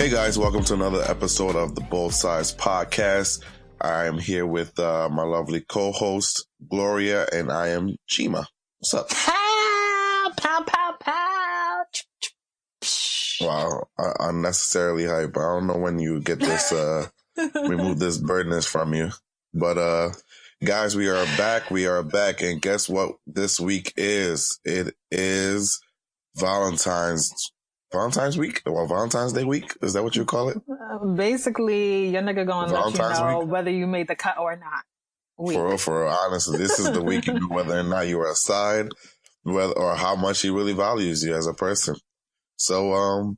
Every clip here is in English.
Hey guys, welcome to another episode of the Both Sides Podcast. I am here with my lovely co-host, Gloria, and I am Chima. What's up? Pow, pow, pow, pow. Wow, unnecessarily hype. I don't know when you get this, remove this burdenness from you. But guys, we are back. And guess what this week is? It is Valentine's week? Well, Valentine's Day week? Is that what you call it? Basically, your nigga gonna let you know whether you made the cut or not. For real, honestly, this is the week you know whether or not you are a side, or how much he really values you as a person. So,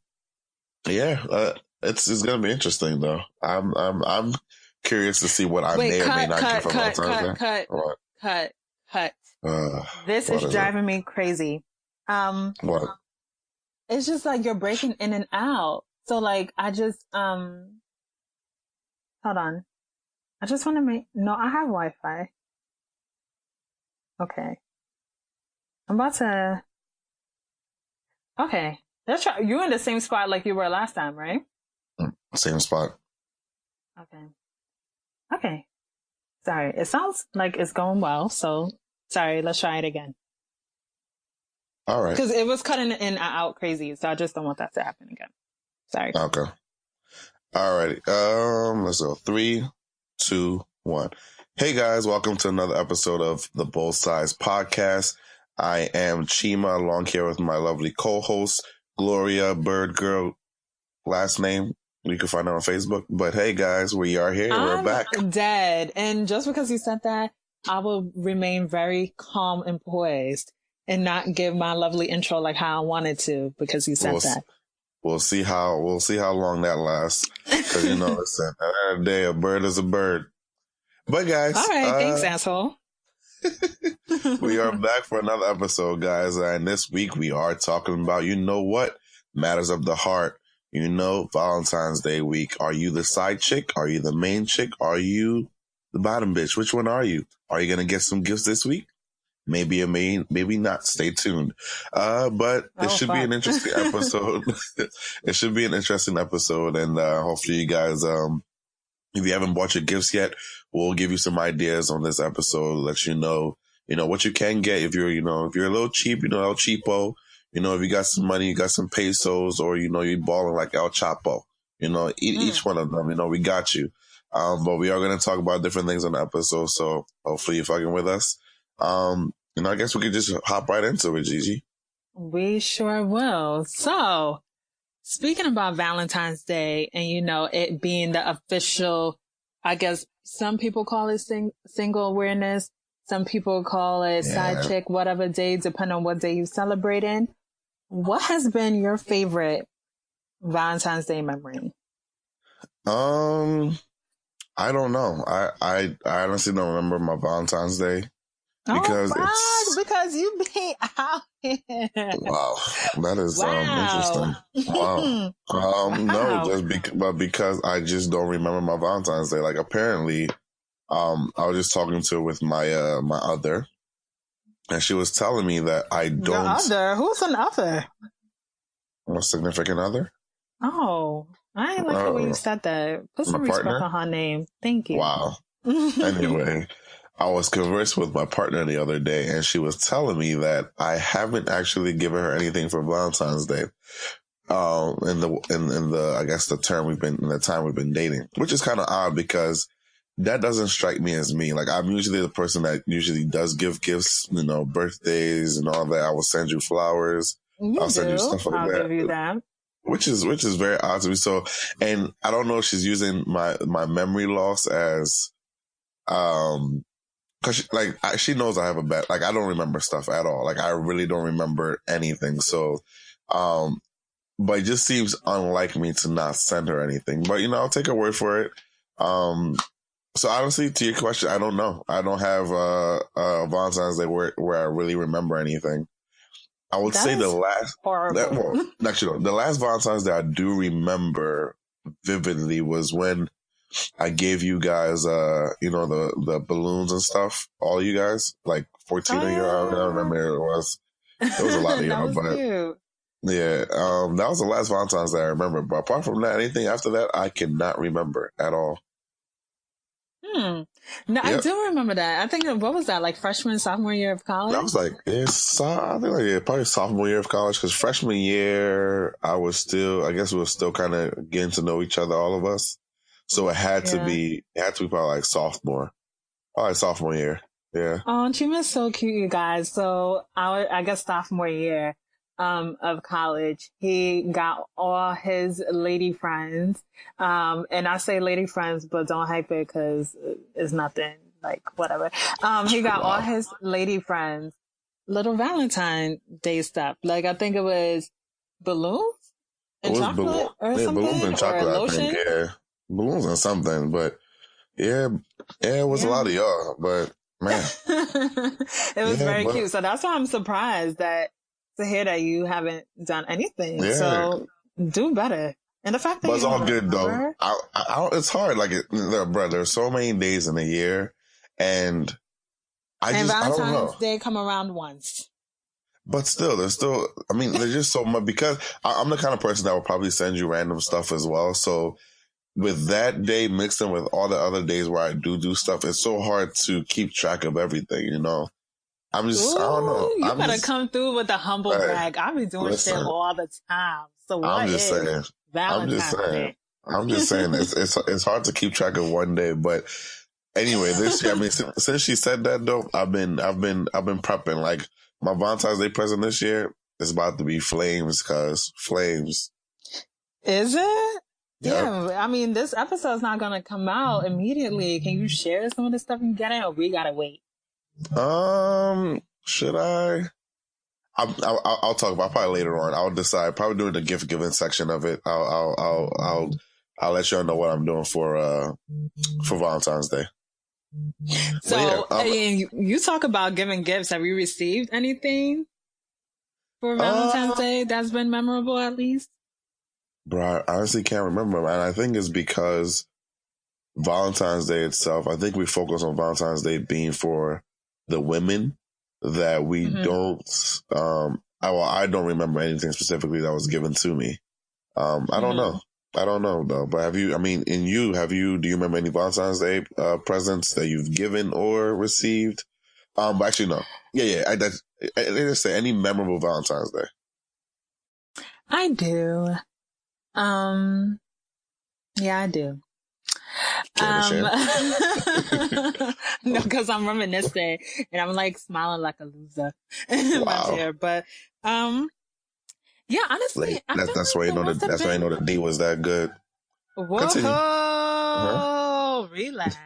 it's gonna be interesting though. I'm curious to see what I may or may not get for Valentine's Day. Cut. This is driving me crazy. What? It's just like you're breaking in and out. So like, I just, hold on. I just want to no, I have Wi-Fi. Okay. Okay. Let's try. You're in the same spot like you were last time, right? Same spot. Okay. Sorry. It sounds like it's going well. So sorry. Let's try it again. All right. Because it was cutting in and out crazy. So I just don't want that to happen again. Sorry. Okay. All righty. Let's go. 3, 2, 1. Hey guys, welcome to another episode of the Both Sides Podcast. I am Chima, along here with my lovely co-host, Gloria, Bird Girl, last name. You can find her on Facebook. But hey guys, we are here. We're back. Dead. And just because you said that, I will remain very calm and poised and not give my lovely intro like how I wanted to because you said that. We'll see how long that lasts. Because listen, at the end of the day, a bird is a bird. But guys, all right, thanks, asshole. We are back for another episode, guys, and this week we are talking about matters of the heart. Valentine's Day week. Are you the side chick? Are you the main chick? Are you the bottom bitch? Which one are you? Are you gonna get some gifts this week? Maybe maybe not. Stay tuned. But it should be an interesting episode. It should be an interesting episode. And, hopefully you guys, if you haven't bought your gifts yet, we'll give you some ideas on this episode, let you know, what you can get if you're, if you're a little cheap, El Cheapo, if you got some money, you got some pesos, or, you're balling like El Chapo, each one of them, we got you. But we are going to talk about different things on the episode. So hopefully you're fucking with us. I guess we could just hop right into it, Gigi. We sure will. So, speaking about Valentine's Day and, it being the official, I guess some people call it single awareness. Some people call it side chick, whatever day, depending on what day you're celebrating. What has been your favorite Valentine's Day memory? I don't know. I honestly don't remember my Valentine's Day. Because because you be out here. Wow, that is interesting. Wow. No, because I just don't remember my Valentine's Day. Like apparently, I was just talking with my my other, and she was telling me that I don't. Your other? Who's an other? A significant other. Oh, I ain't like the way you said that. Put some respect on her name. Thank you. Wow. Anyway. I was conversing with my partner the other day, and she was telling me that I haven't actually given her anything for Valentine's Day. In the I guess the time we've been dating, which is kind of odd because that doesn't strike me as me. Like I'm usually the person that usually does give gifts, birthdays and all that. I will send you flowers. I'll send you stuff like that. I'll give you that. Which is very odd to me. So, and I don't know if she's using my memory loss as, cause she knows I have a bad, I don't remember stuff at all. I really don't remember anything. So, but it just seems unlike me to not send her anything, but I'll take her word for it. So honestly, to your question, I don't know. I don't have, Valentine's Day where I really remember anything. I would say the last, the last Valentine's Day I do remember vividly was when I gave you guys, the balloons and stuff. All you guys, 14 of you. I don't remember who it was. It was a lot of y'all, but cute. Yeah, that was the last Valentine's Day I remember. But apart from that, anything after that, I cannot remember at all. No, I Yep. do remember that. I think, what was that, like freshman, sophomore year of I college? was like, I think probably sophomore year of college, because freshman year, I guess we were still kind of getting to know each other, all of us. So it had to be probably like sophomore year. Yeah. Oh, Chima's so cute, you guys. So I guess sophomore year of college, he got all his lady friends. And I say lady friends, but don't hype it because it's nothing, like whatever. He got all Wow. his lady friends little Valentine Day stuff. Like I think it was balloons It and was chocolate or balloons something, and or chocolate, I think. lotion. Yeah. Balloons and something. But yeah, it was a lot of y'all. But man. It was very cute. So that's why I'm surprised to hear that you haven't done anything. Yeah. So do better. And the fact that but it's you all good remember, though. It's hard. Like, bro, there's so many days in a year, and I don't know. Valentine's Day come around once. But still, there's just so much, because I'm the kind of person that will probably send you random stuff as well. So with that day mixed in with all the other days where I do stuff, it's so hard to keep track of everything, you know? I don't know. You better come through with a humble brag. I be doing shit all the time. So what I'm just saying. Valentine's Day? I'm just saying it's hard to keep track of one day, but anyway, this year, since she said that though, I've been prepping. Like, my Valentine's Day present this year is about to be flames, flames. Is it? Yep. Yeah. I mean, this episode's not gonna come out immediately. Can you share some of the stuff you get in, or we gotta wait? Should I? I'll talk about it probably later on. I'll decide. Probably during the gift giving section of it. I'll let y'all know what I'm doing for Valentine's Day. So, you talk about giving gifts. Have you received anything for Valentine's Day that's been memorable, at least? Bro, I honestly can't remember, and I think it's because Valentine's Day itself, I think we focus on Valentine's Day being for the women, that we don't, I don't remember anything specifically that was given to me. I don't know. I don't know though, but do you remember any Valentine's Day, presents that you've given or received? But actually no. Yeah. I just say any memorable Valentine's Day. I do. Yeah, I do. No, because I'm reminiscing and I'm like smiling like a loser in my chair. But yeah, honestly, that's why you know the D was that good. Whoa, relax.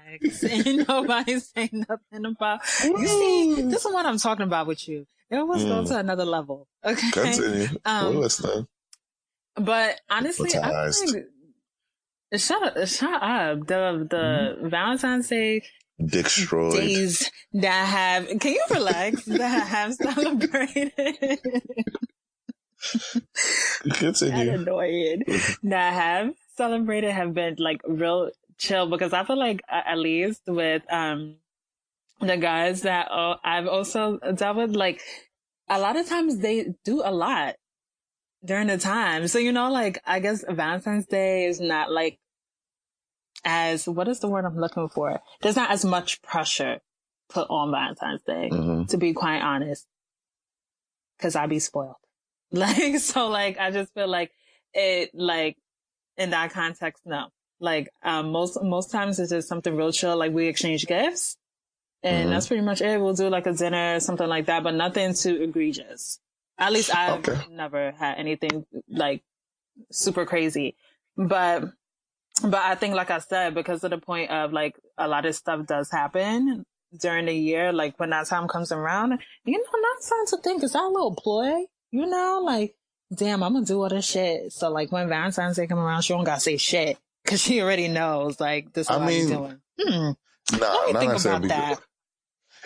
Ain't nobody saying nothing about. You see, this is what I'm talking about with you. It was go to another level. Okay, continue. We're listening. But honestly, I think. Shut up. The Valentine's Day destroyed days that have, can you relax, that have celebrated. Continue. Annoying. That have celebrated have been like real chill, because I feel like at least with the guys that I've also dealt with, like a lot of times they do a lot during the time. So, like, I guess Valentine's Day is not like what is the word I'm looking for? There's not as much pressure put on Valentine's Day, to be quite honest, because I be spoiled. Like, so like, I just feel like it, like in that context, no, like, most times it's just something real chill. Like, we exchange gifts and that's pretty much it. We'll do like a dinner, something like that, but nothing too egregious. At least I've never had anything like super crazy, but I think, like I said, because of the point of like a lot of stuff does happen during the year, like when that time comes around, not starting to think, is that a little ploy? Like, damn, I'm gonna do all this shit. So like when Valentine's Day come around, she don't gotta say shit because she already knows like this is what I'm doing. Let me think about that.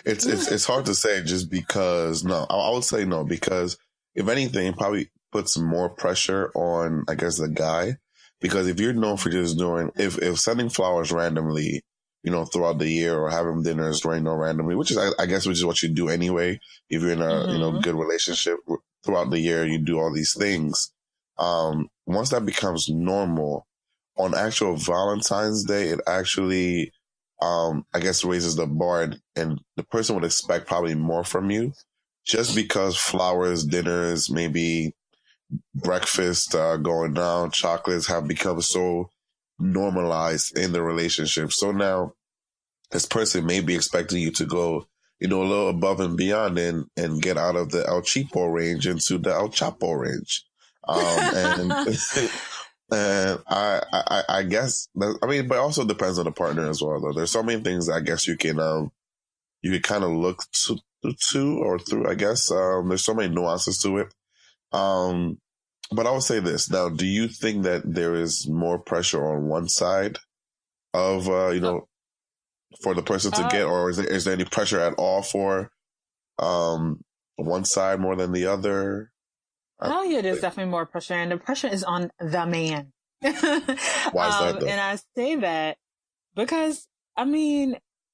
It's hard to say just because I would say no, because if anything, it probably puts more pressure on, I guess, the guy. Because if you're known for just doing, if sending flowers randomly, throughout the year, or having dinners randomly, which is, I guess, which is what you do anyway, if you're in a, good relationship, throughout the year, you do all these things. Once that becomes normal, on actual Valentine's Day, it actually, I guess, raises the bar, and the person would expect probably more from you, just because flowers, dinners, maybe breakfast going down, chocolates have become so normalized in the relationship. So now this person may be expecting you to go, a little above and beyond and get out of the El Cheapo range into the El Chapo range. And and I guess but also depends on the partner as well. Though there's so many things that I guess you can kind of look to or through. I guess there's so many nuances to it. But I would say this now: do you think that there is more pressure on one side of for the person to get, or is there any pressure at all for one side more than the other? Oh yeah, there's definitely more pressure, and the pressure is on the man. Why is that though? And I say that because,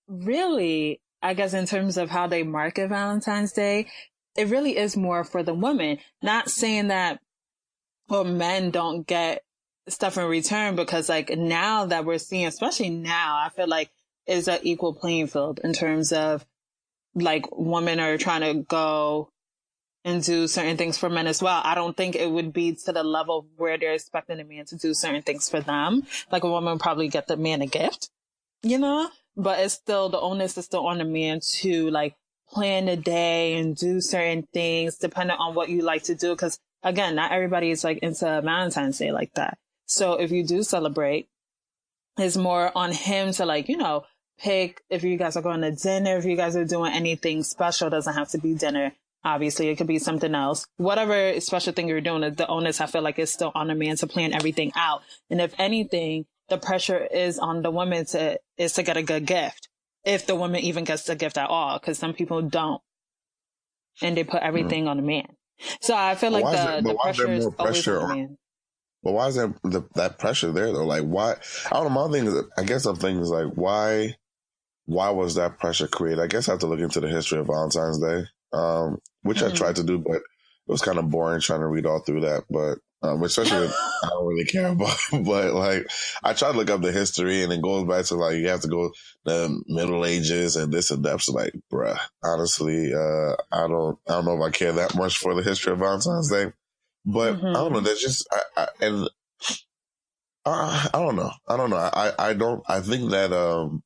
really, I guess in terms of how they market Valentine's Day, it really is more for the woman. Not saying that men don't get stuff in return, because like now that we're seeing, especially now, I feel like it's an equal playing field in terms of like women are trying to go and do certain things for men as well. I don't think it would be to the level where they're expecting a man to do certain things for them. Like a woman would probably get the man a gift, but it's still, the onus is still on the man to like plan the day and do certain things depending on what you like to do. Cause again, not everybody is like into Valentine's Day like that. So if you do celebrate, it's more on him to like, pick if you guys are going to dinner, if you guys are doing anything special. It doesn't have to be dinner. Obviously, it could be something else. Whatever special thing you're doing, the onus, I feel like, is still on the man to plan everything out. And if anything, the pressure is on the woman to get a good gift. If the woman even gets the gift at all, because some people don't. And they put everything on the man. So I feel like the pressure is always on the man. But why is there that pressure there though? Like why? I don't know. My thing is, I guess some things like why was that pressure created? I guess I have to look into the history of Valentine's Day, which I tried to do, but it was kind of boring trying to read all through that. But especially I don't really care about. But like I tried to look up the history, and it goes back to like you have to go the Middle Ages and this and that. So like, bruh, honestly, I don't know if I care that much for the history of Valentine's Day. But I don't know. There's just I don't know. I think that I'm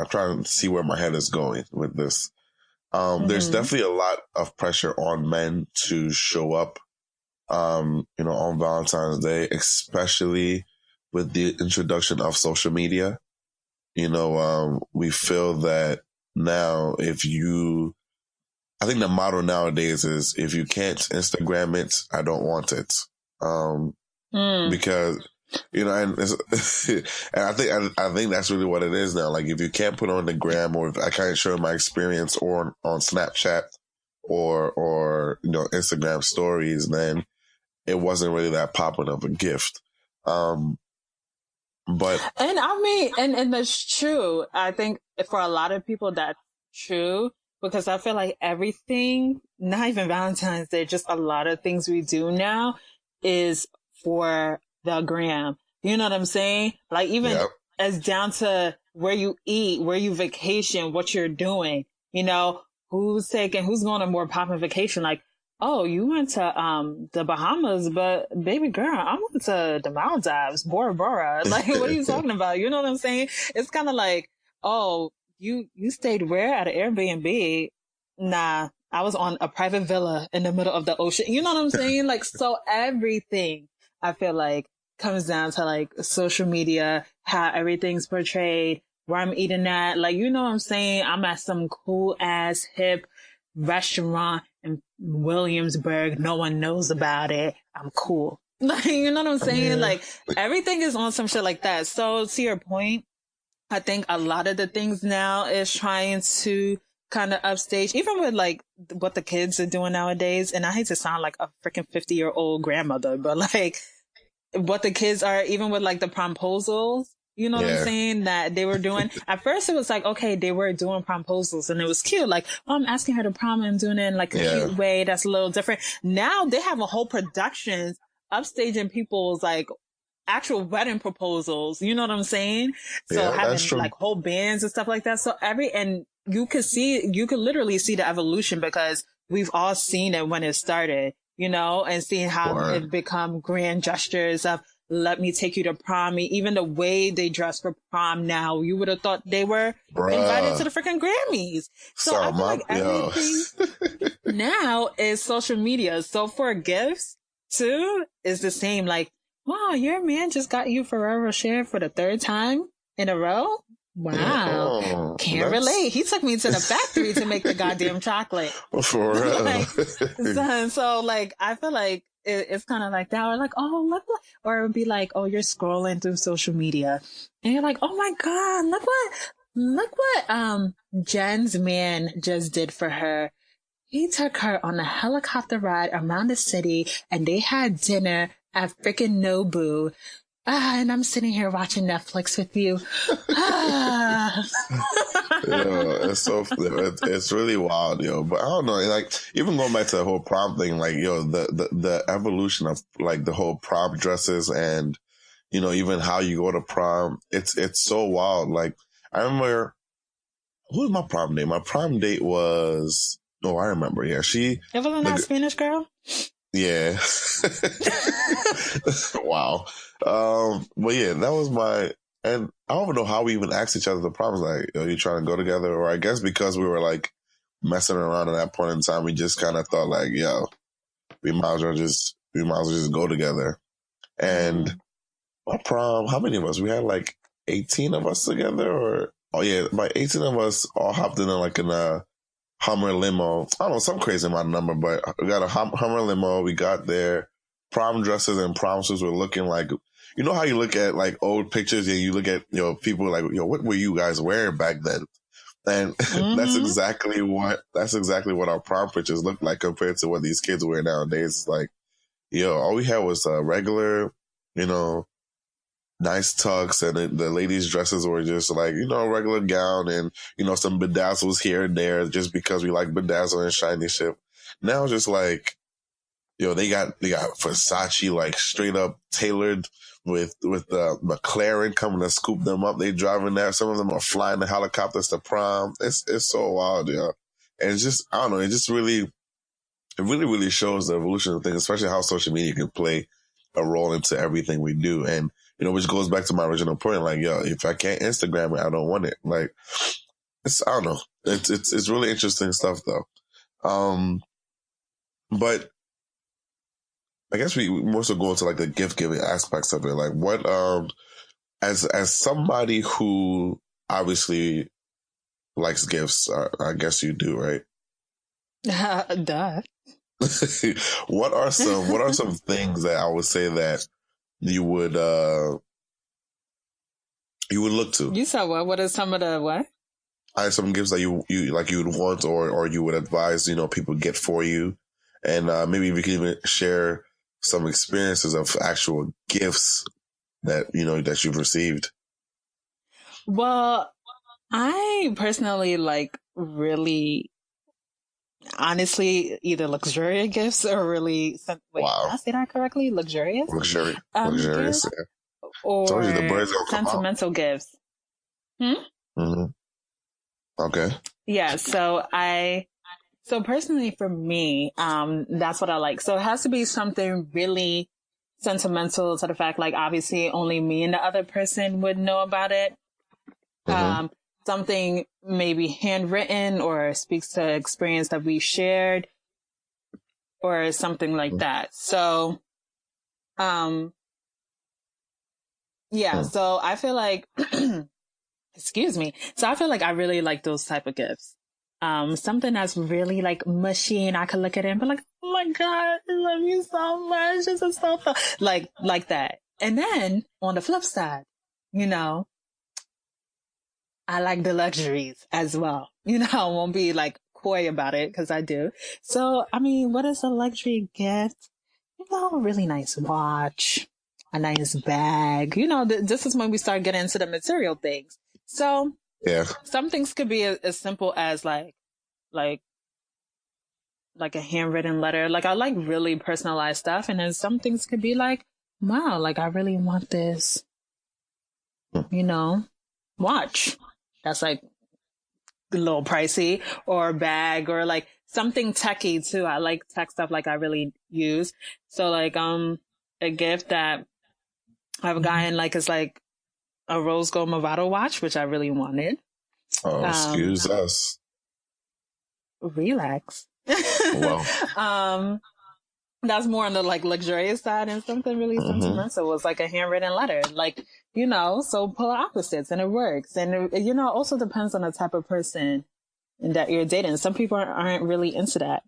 trying to see where my head is going with this. There's definitely a lot of pressure on men to show up, on Valentine's Day, especially with the introduction of social media. We feel that now I think the motto nowadays is if you can't Instagram it, I don't want it. Because, and, and I think that's really what it is now. Like if you can't put on the gram, or if I can't share my experience or on Snapchat or Instagram stories, then it wasn't really that popular of a gift. And that's true. I think for a lot of people that's true. Because I feel like everything, not even Valentine's Day, just a lot of things we do now is for the gram. You know what I'm saying? Like even as down to where you eat, where you vacation, what you're doing, who's going on more popping vacation. Like, oh, you went to the Bahamas, but baby girl, I went to the Maldives, Bora Bora. Like, what are you talking about? You know what I'm saying? It's kind of like, oh, you stayed where? At an Airbnb? Nah, I was on a private villa in the middle of the ocean. You know what I'm saying? Like, so everything I feel like comes down to like social media, how everything's portrayed, where I'm eating at. Like, you know what I'm saying? I'm at some cool ass hip restaurant in Williamsburg. No one knows about it. I'm cool. Like, you know what I'm saying? Yeah. Like everything is on some shit like that. So to your point, I think a lot of the things now is trying to kind of upstage, even with like what the kids are doing nowadays. And I hate to sound like a freaking 50-year-old grandmother, but like what the kids are, even with like the promposals, You know what I'm Yeah. saying? That they were doing. At first, it was like, okay, they were doing promposals and it was cute. Like, oh, I'm asking her to prom and doing it in like a cute way. That's a little different. Now they have a whole production upstaging people's like actual wedding proposals. You know what I'm saying? So Yeah, that's having true. like whole bands and stuff like that. So and you could literally see the evolution because we've all seen it when it started, you know, and seeing how it become grand gestures of, let me take you to prom. Even the way they dress for prom now, you would have thought they were invited to the freaking Grammys. So I feel like everything now is social media. So for gifts too, is the same. Like, wow, your man just got you Ferrero Rocher for the 3rd time in a row. Wow. Can't relate. He took me to the factory to make the goddamn chocolate. For real. Like, so like, I feel like it's kind of like that. Or like, oh, look what, or it would be like, oh, you're scrolling through social media and you're like, oh my God, look what, Jen's man just did for her. He took her on a helicopter ride around the city and they had dinner at freaking Nobu. And I'm sitting here watching Netflix with you. It's really wild, yo. But I don't know, like, even going back to the whole prom thing, like, yo, the evolution of like the whole prom dresses and, you know, even how you go to prom, it's so wild. Like, I remember, who was my prom date? My prom date was, oh, I remember. Yeah, it wasn't that Spanish girl. Yeah. Wow. But yeah, that was and I don't know how we even asked each other the problems. Like, are you trying to go together? Or I guess because we were like messing around at that point in time, we just kind of thought like, yo, we might as well just go together. And my prom, how many of us? We had like 18 of us together, or, oh yeah, about 18 of us all hopped in like in a Hummer limo. I don't know, some crazy amount of number, but we got a Hummer limo. We got there. Prom dresses and prom suits were looking like, you know how you look at like old pictures and you look at, you know, people like, yo, what were you guys wearing back then? And that's exactly what our prom pictures look like compared to what these kids wear nowadays. It's like, yo, all we had was a regular, you know, nice tux, and the ladies' dresses were just like, you know, regular gown and, you know, some bedazzles here and there just because we like bedazzle and shiny shit. Now just like, yo, they got Versace like straight up tailored with McLaren coming to scoop them up. They driving that. Some of them are flying the helicopters to prom. It's so wild, yo. And it's just, I don't know, it really shows the evolution of things, especially how social media can play a role into everything we do. And, you know, which goes back to my original point. Like, yo, if I can't Instagram it, I don't want it. Like, I don't know. It's really interesting stuff though. But I guess we more so go into like the gift giving aspects of it. Like, what, as somebody who obviously likes gifts, I guess you do, right? Duh. What are some things that I would say that you would look to? You said what? What are some of the what? Some gifts that you would want or you would advise, you know, people get for you, and maybe we can even share some experiences of actual gifts that, you know, that you've received. Well, I personally like really, honestly, either luxurious gifts or really, wait, Wow. did I say that correctly? Luxurious? Luxurious. Gifts, Yeah. or the birds don't come sentimental out. gifts. Okay. Yeah. So personally for me, that's what I like. So it has to be something really sentimental to the fact, like, obviously only me and the other person would know about it. Something maybe handwritten or speaks to experience that we shared or something like that. So, yeah, so I feel like, excuse me. So I feel like I really like those type of gifts. Something that's really like mushy and I could look at it and be like, oh my God, I love you so much. This is so fun. Like that. And then on the flip side, you know, I like the luxuries as well. You know, I won't be like coy about it because I do. So, I mean, what is a luxury gift? You know, a really nice watch, a nice bag. This is when we start getting into the material things. So Yeah. some things could be as simple as like a handwritten letter. Like I like really personalized stuff. And then some things could be like, wow, like I really want this, watch. That's like a little pricey, or a bag, or like something techie too. I like tech stuff like I really use. So like, a gift that I've gotten like is like a rose gold Movado watch, which I really wanted. Oh, excuse us. Relax. Well, that's more on the like luxurious side, and something really sentimental was like a handwritten letter, like, so polar opposites, and it works. And, it also depends on the type of person that you're dating. Some people aren't really into that,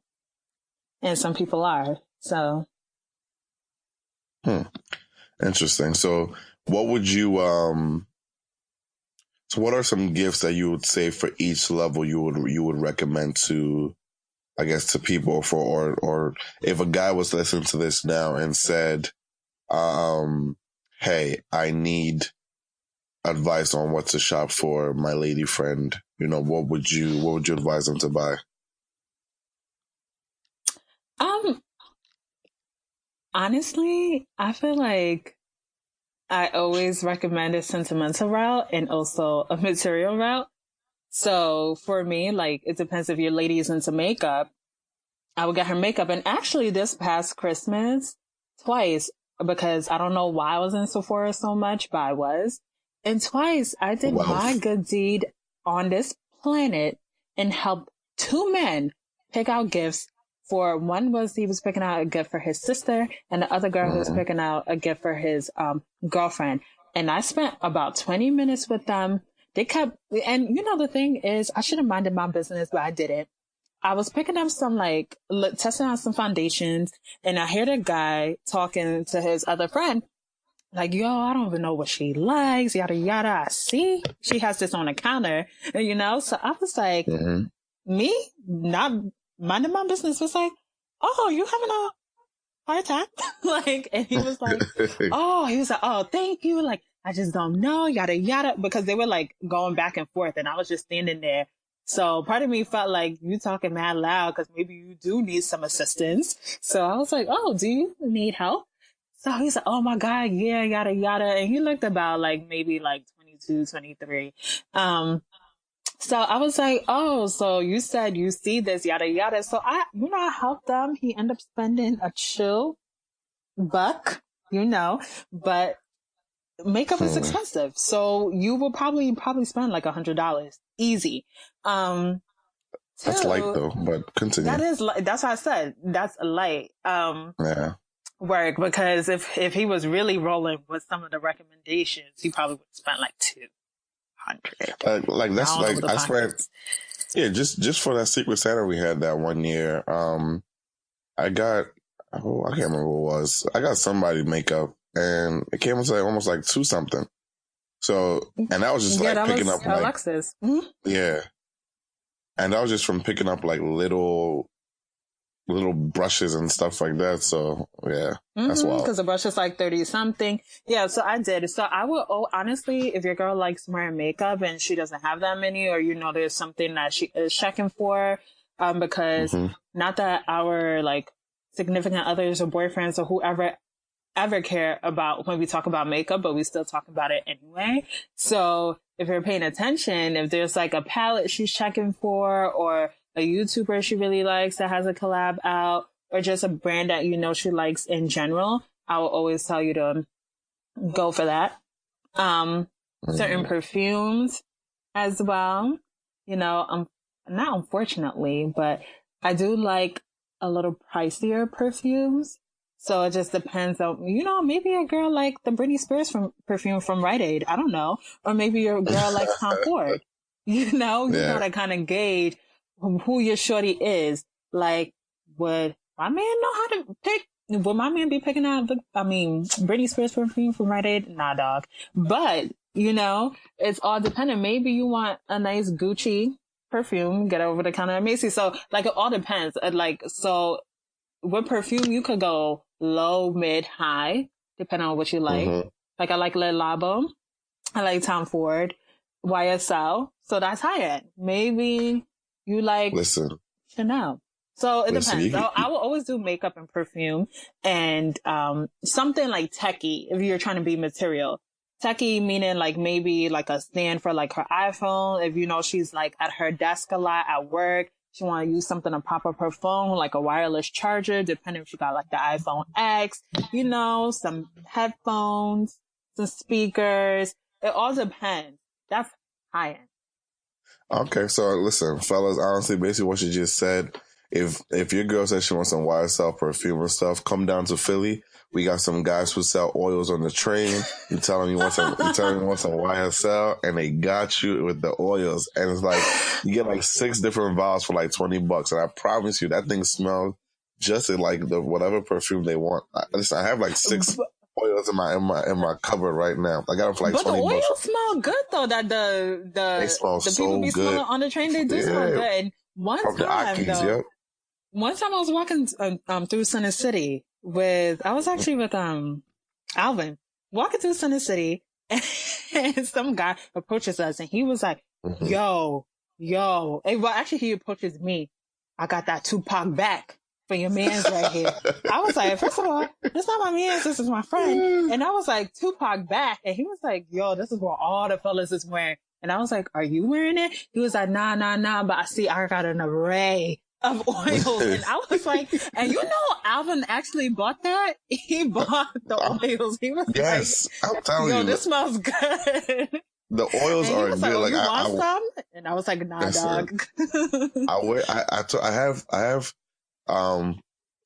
and some people are. So. Interesting. So what would you, so what are some gifts that you would say for each level you would recommend to, I guess, to people or if a guy was listening to this now and said, hey, I need advice on what to shop for my lady friend, what would you advise them to buy? Honestly, I feel like I always recommend a sentimental route and also a material route. So for me, like, it depends if your lady is into makeup. I would get her makeup. And actually this past Christmas, twice, because I don't know why I was in Sephora so much, but I was. And twice I did my good deed on this planet and helped two men pick out gifts. For one was he was picking out a gift for his sister, and the other girl who was picking out a gift for his girlfriend. And I spent about 20 minutes with them. They kept, and the thing is, I should have minded my business, but I didn't. I was picking up some, like, testing out some foundations, and I heard a guy talking to his other friend, like, yo, I don't even know what she likes, yada, yada. I see she has this on the counter, So I was like, me, not minding my business, was like, oh, you having a hard time? Like, and he was like, oh, thank you. Like, I just don't know, yada, yada, because they were like going back and forth, and I was just standing there. So part of me felt like you talking mad loud because maybe you do need some assistance. So I was like, oh, do you need help? So he's like, oh my God, yeah, yada, yada. And he looked about like maybe like 22, 23. So I was like, oh, so you said you see this, yada, yada. So I helped him. He ended up spending a chill $1, but makeup is expensive. So you will probably spend like $100 easy. That's light though, but continue. That's what I said. That's light. Yeah. Work, because if he was really rolling with some of the recommendations, he probably would spend like $200. That's like I spent. Yeah, just for that Secret Santa we had that one year. I got, I can't remember what it was. I got somebody makeup, and it came to like almost like $2 something. So, and that was just picking up like Alexis. Yeah, and that was just from picking up like little brushes and stuff like that. So yeah, that's wild. Because the brush is like 30 something. Yeah, so I did. So I would, honestly, if your girl likes wearing makeup and she doesn't have that many, or there's something that she is checking for, because not that our like significant others or boyfriends or whoever ever care about when we talk about makeup, but we still talk about it anyway. So if you're paying attention, if there's like a palette she's checking for, or a YouTuber she really likes that has a collab out, or just a brand that she likes in general, I will always tell you to go for that. Certain perfumes as well. Not unfortunately, but I do like a little pricier perfumes. So it just depends on, maybe a girl like the Britney Spears perfume from Rite Aid. I don't know. Or maybe your girl likes Tom Ford. You gotta kind of gauge who your shorty is. Like, would my man know how to pick? Would my man be picking out Britney Spears perfume from Rite Aid? Nah, dog. But, it's all dependent. Maybe you want a nice Gucci perfume, get over the counter at Macy's. So, like, it all depends. So with perfume, you could go low, mid, high. depending on what you like. Mm-hmm. Like I like Le Labo. I like Tom Ford, YSL. So that's high end. Maybe you like Chanel. So it depends. So I will always do makeup and perfume and something like techie if you're trying to be material. Techie meaning like maybe like a stand for like her iPhone. If you know she's like at her desk a lot at work, she want to use something to prop up her phone, like a wireless charger, depending if she got like the iPhone X, you know, some headphones, some speakers. It all depends. That's high end. Okay, so listen, fellas, honestly, basically what you just said, if your girl says she wants some YSL perfume and stuff, come down to Philly. We got some guys who sell oils on the train. You tell them you want some YSL, and they got you with the oils. And it's like, you get like 6 different vials for like $20. And I promise you, that thing smells just like the whatever perfume they want. Listen, I have like 6 oils in my cupboard right now. I got them for like $20. But the oils smell good though. That they smell the so people be good smelling on the train. They do smell good. And one time I was walking through Center City I was actually with Alvin walking through Center City, and some guy approaches us, and he was like, "Yo." Well, actually, he approaches me. I got that Tupac back for your man's right here. I was like, first of all, it's not my man's, this is my friend. And I was like, Tupac back. And he was like, yo, this is what all the fellas is wearing. And I was like, are you wearing it? He was like, nah, but I got an array of oils. And I was like, and you know, Alvin actually bought that. He bought the oils. He was I'm telling you. Yo, this smells good. The oils are good. Like, you want some? And I was like, nah, dog. I have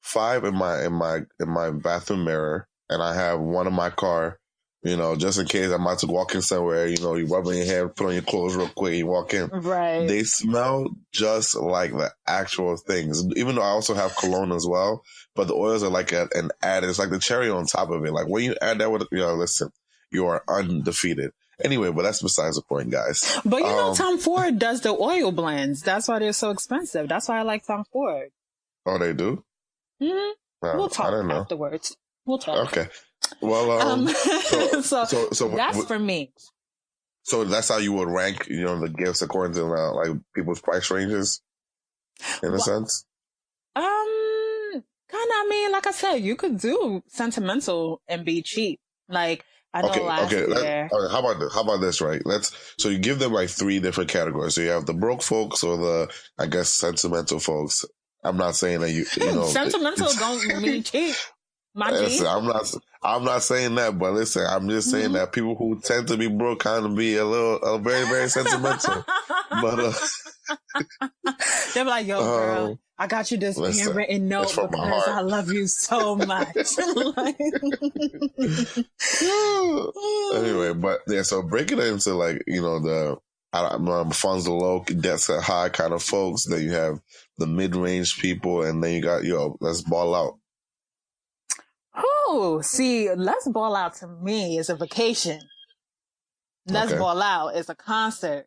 5 in my bathroom mirror, and I have 1 in my car, you know, just in case I'm about to walk in somewhere, you know, you rub on your hair, put on your clothes real quick, you walk in. Right. They smell just like the actual things, even though I also have cologne as well, but the oils are like an added, it's like the cherry on top of it. Like when you add that with, you know, listen, you are undefeated. Anyway, but that's besides the point, guys. But you know, Tom Ford does the oil blends. That's why they're so expensive. That's why I like Tom Ford. Oh, they do? Mm-hmm. We'll talk afterwards. We'll talk. Okay. Well, so that's for me. So that's how you would rank, you know, the gifts according to like people's price ranges, in a sense. Kind of. I mean, like I said, you could do Sentimental and be cheap. Like I know last year. How about this? Right. So you give them like 3 different categories. So you have the broke folks or the, I guess, sentimental folks. I'm not saying that you know sentimental don't mean cheap. Listen, I'm not saying that, but listen, I'm just saying that people who tend to be broke kind of be a very, very sentimental. But they're like, yo, girl, I got you this handwritten note because I love you so much. Anyway, but yeah, so break it into like, you know, the funds are low, debts are high kind of folks. Then you have the mid-range people, and then you got, let's ball out. Oh, see, let's ball out to me is a vacation. Let's ball out is a concert.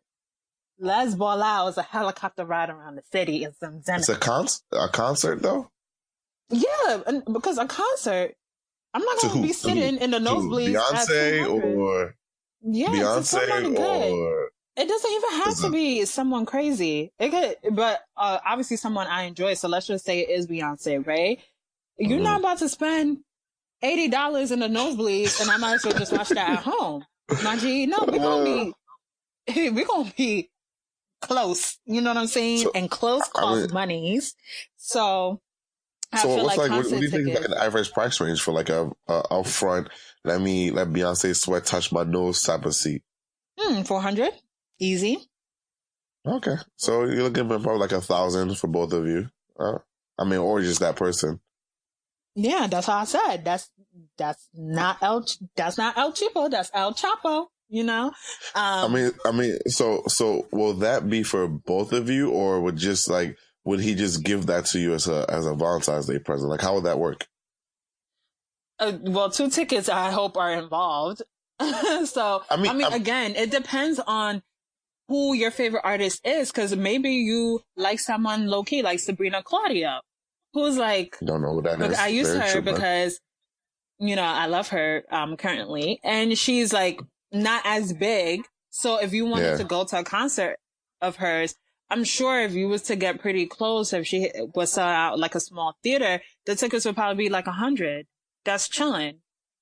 Let's ball out is a helicopter ride around the city and some dinner. It's a concert though? Yeah, because a concert, I'm not going to be sitting in the nosebleeds. Beyonce or Beyonce or it doesn't even have to be someone crazy. It could, but obviously someone I enjoy. So let's just say it is Beyonce, right? You're not about to spend $80 in the nosebleeds, and I might as well just watch that at home. My G, no, we're gonna be close. You know what I'm saying? And close cost monies. So I feel like what do you think is like an average price range for like a upfront? Let Beyonce sweat touch my nose type of seat. $400, easy. Okay, so you're looking at probably like $1,000 for both of you. Or just that person. Yeah, that's how I said. That's not El Chipo. That's El Chapo. You know. So will that be for both of you, or would he just give that to you as a Valentine's Day present? Like, how would that work? Well, 2 tickets I hope are involved. So again, it depends on who your favorite artist is, because maybe you like someone low key, like Sabrina Claudio, who's like, don't know who that is. I used her because I love her currently, and she's like not as big. So if you wanted to go to a concert of hers, I'm sure if you was to get pretty close, if she was selling out like a small theater, the tickets would probably be like $100. That's chilling.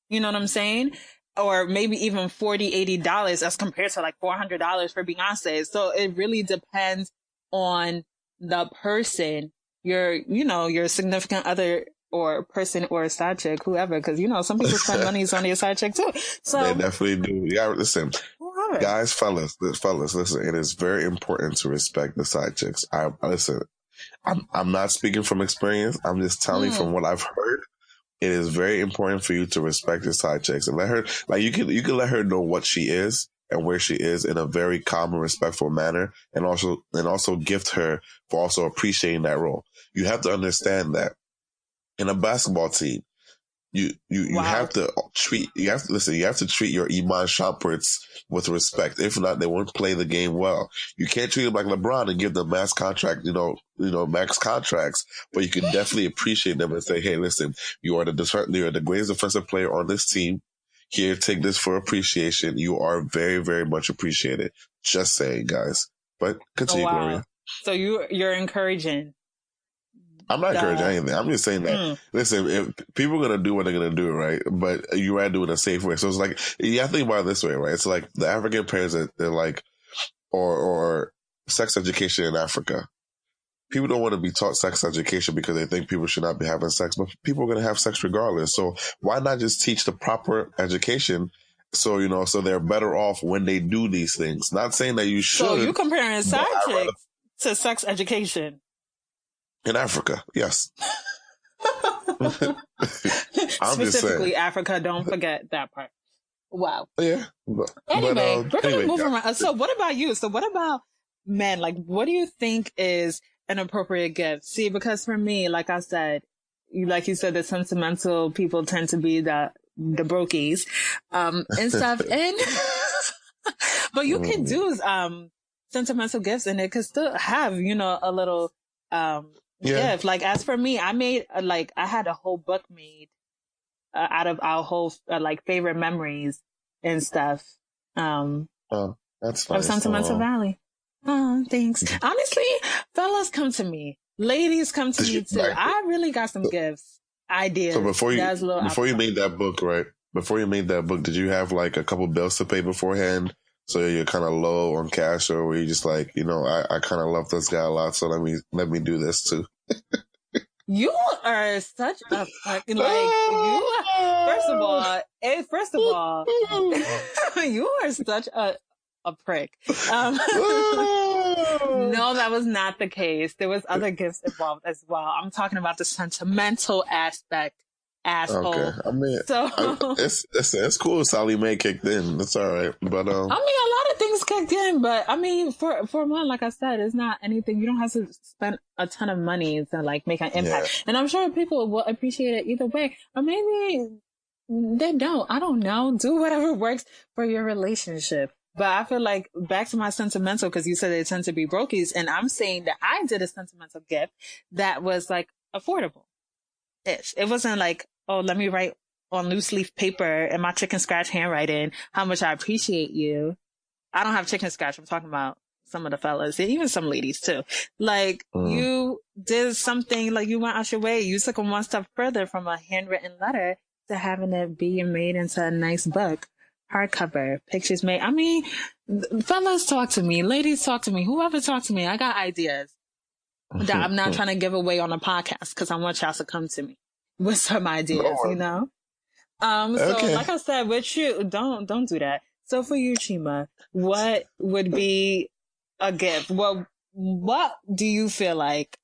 You know what I'm saying? Or maybe even $40, $80 as compared to like $400 for Beyonce. So it really depends on the person, your significant other or person or a side chick, whoever, because some people spend monies on their side chick too. So they definitely do. Yeah, listen, guys, fellas, listen. It is very important to respect the side chicks. I'm not speaking from experience. I'm just telling you from what I've heard. It is very important for you to respect your side chicks and let her, like, you can let her know what she is and where she is in a very calm and respectful manner, and also gift her for also appreciating that role. You have to understand that in a basketball team, you have to treat your Iman Shumperts with respect. If not, they won't play the game well. You can't treat them like LeBron and give them max contract, max contracts, but you can definitely appreciate them and say, hey, listen, you are the greatest defensive player on this team. Here, take this for appreciation. You are very, very much appreciated. Just saying, guys. But continue, Gloria. So you're encouraging. I'm not encouraging anything. I'm just saying that, listen, if people are going to do what they're going to do, right? But you got to do it in a safe way. So it's like, you have to think about it this way, right? It's like the African parents that they're like, or sex education in Africa. People don't want to be taught sex education because they think people should not be having sex, but people are going to have sex regardless. So why not just teach the proper education? So, so they're better off when they do these things. Not saying that you should. So you comparing side chicks to sex education. In Africa, yes. I'm Specifically Africa, don't forget that part. Wow. Yeah. Anyway, we're going to move around. So what about you? So what about men? Like, what do you think is an appropriate gift? See, because for me, like I said, like you said, the sentimental people tend to be the brokies, and stuff. And, but you can do, sentimental gifts and it could still have, a little, gift. Like, as for me, I made, I had a whole book made, out of our whole, favorite memories and stuff. Oh, that's nice. Of Sentimental Valley. Oh, thanks. Honestly, fellas come to me. Ladies come to me too. I really got some gifts, ideas. So before you made that book, right? Before you made that book, did you have like a couple bills to pay beforehand? So you're kind of low on cash, or were you just like, I kind of love this guy a lot, so let me do this too. You are such a fucking, first of all, you are such a prick. No, that was not the case. There was other gifts involved as well. I'm talking about the sentimental aspect. Asshole. Okay, I mean, it's cool. Sally Mae kicked in. That's all right, but I mean, a lot of things kicked in, but I mean, for one, like I said, it's not anything. You don't have to spend a ton of money to make an impact, and I'm sure people will appreciate it either way, or maybe they don't. I don't know. Do whatever works for your relationship. But I feel like, back to my sentimental, because you said they tend to be brokies, and I'm saying that I did a sentimental gift that was affordable. It wasn't like, oh, let me write on loose leaf paper in my chicken scratch handwriting how much I appreciate you. I don't have chicken scratch. I'm talking about some of the fellas and even some ladies too. You did something, you went out your way. You took them one step further from a handwritten letter to having it be made into a nice book, hardcover, pictures made. I mean, fellas, talk to me. Ladies, talk to me. Whoever talk to me. I got ideas that I'm not trying to give away on a podcast, because I want y'all to come to me with some ideas, So like I said, with you, don't do that. So for you, Chima, what would be a gift? Well, what do you feel like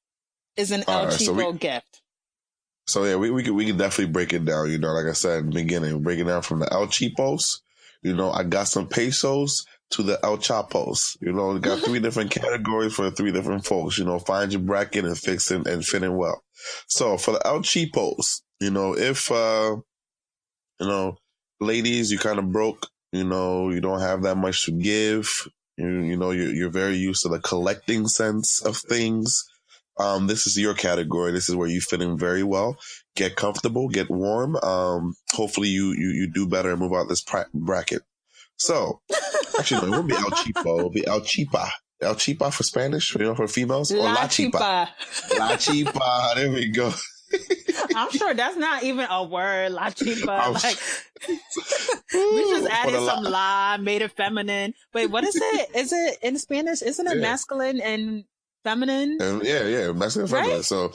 is an El Cheapo gift? So yeah, we can definitely break it down. Like I said in the beginning, break it down from the El Cheapos. I got some pesos to the El Chapos. We got 3 different categories for 3 different folks. Find your bracket and fix it and fit in well. So for the El Cheapos, if ladies, you kind of broke, you don't have that much to give. You're very used to the collecting sense of things. this is your category. This is where you fit in very well. Get comfortable, get warm. Hopefully you do better and move out this bracket. So, actually, no, it won't be El Chipo. It'll be El Chipa. El Chipa for Spanish, for females? Or La Chipa. La Chipa. There we go. I'm sure that's not even a word, La Chipa. We just added some la, made it feminine. Wait, what is it? Is it in Spanish? Isn't it masculine and feminine? Yeah, masculine and feminine. Right? So,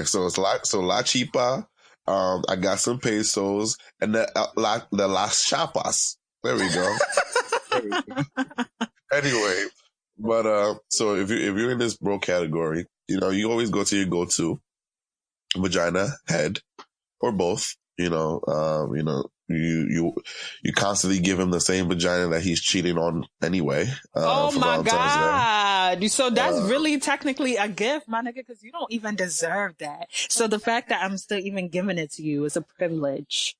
so it's La Chipa. I got some pesos and the Las Chapas. There we go. Anyway, but so if you're in this bro category, you always go to your go-to vagina, head, or both. You constantly give him the same vagina that he's cheating on anyway. Oh my God! Day. So that's really technically a gift, my nigga, because you don't even deserve that. So the fact that I'm still even giving it to you is a privilege.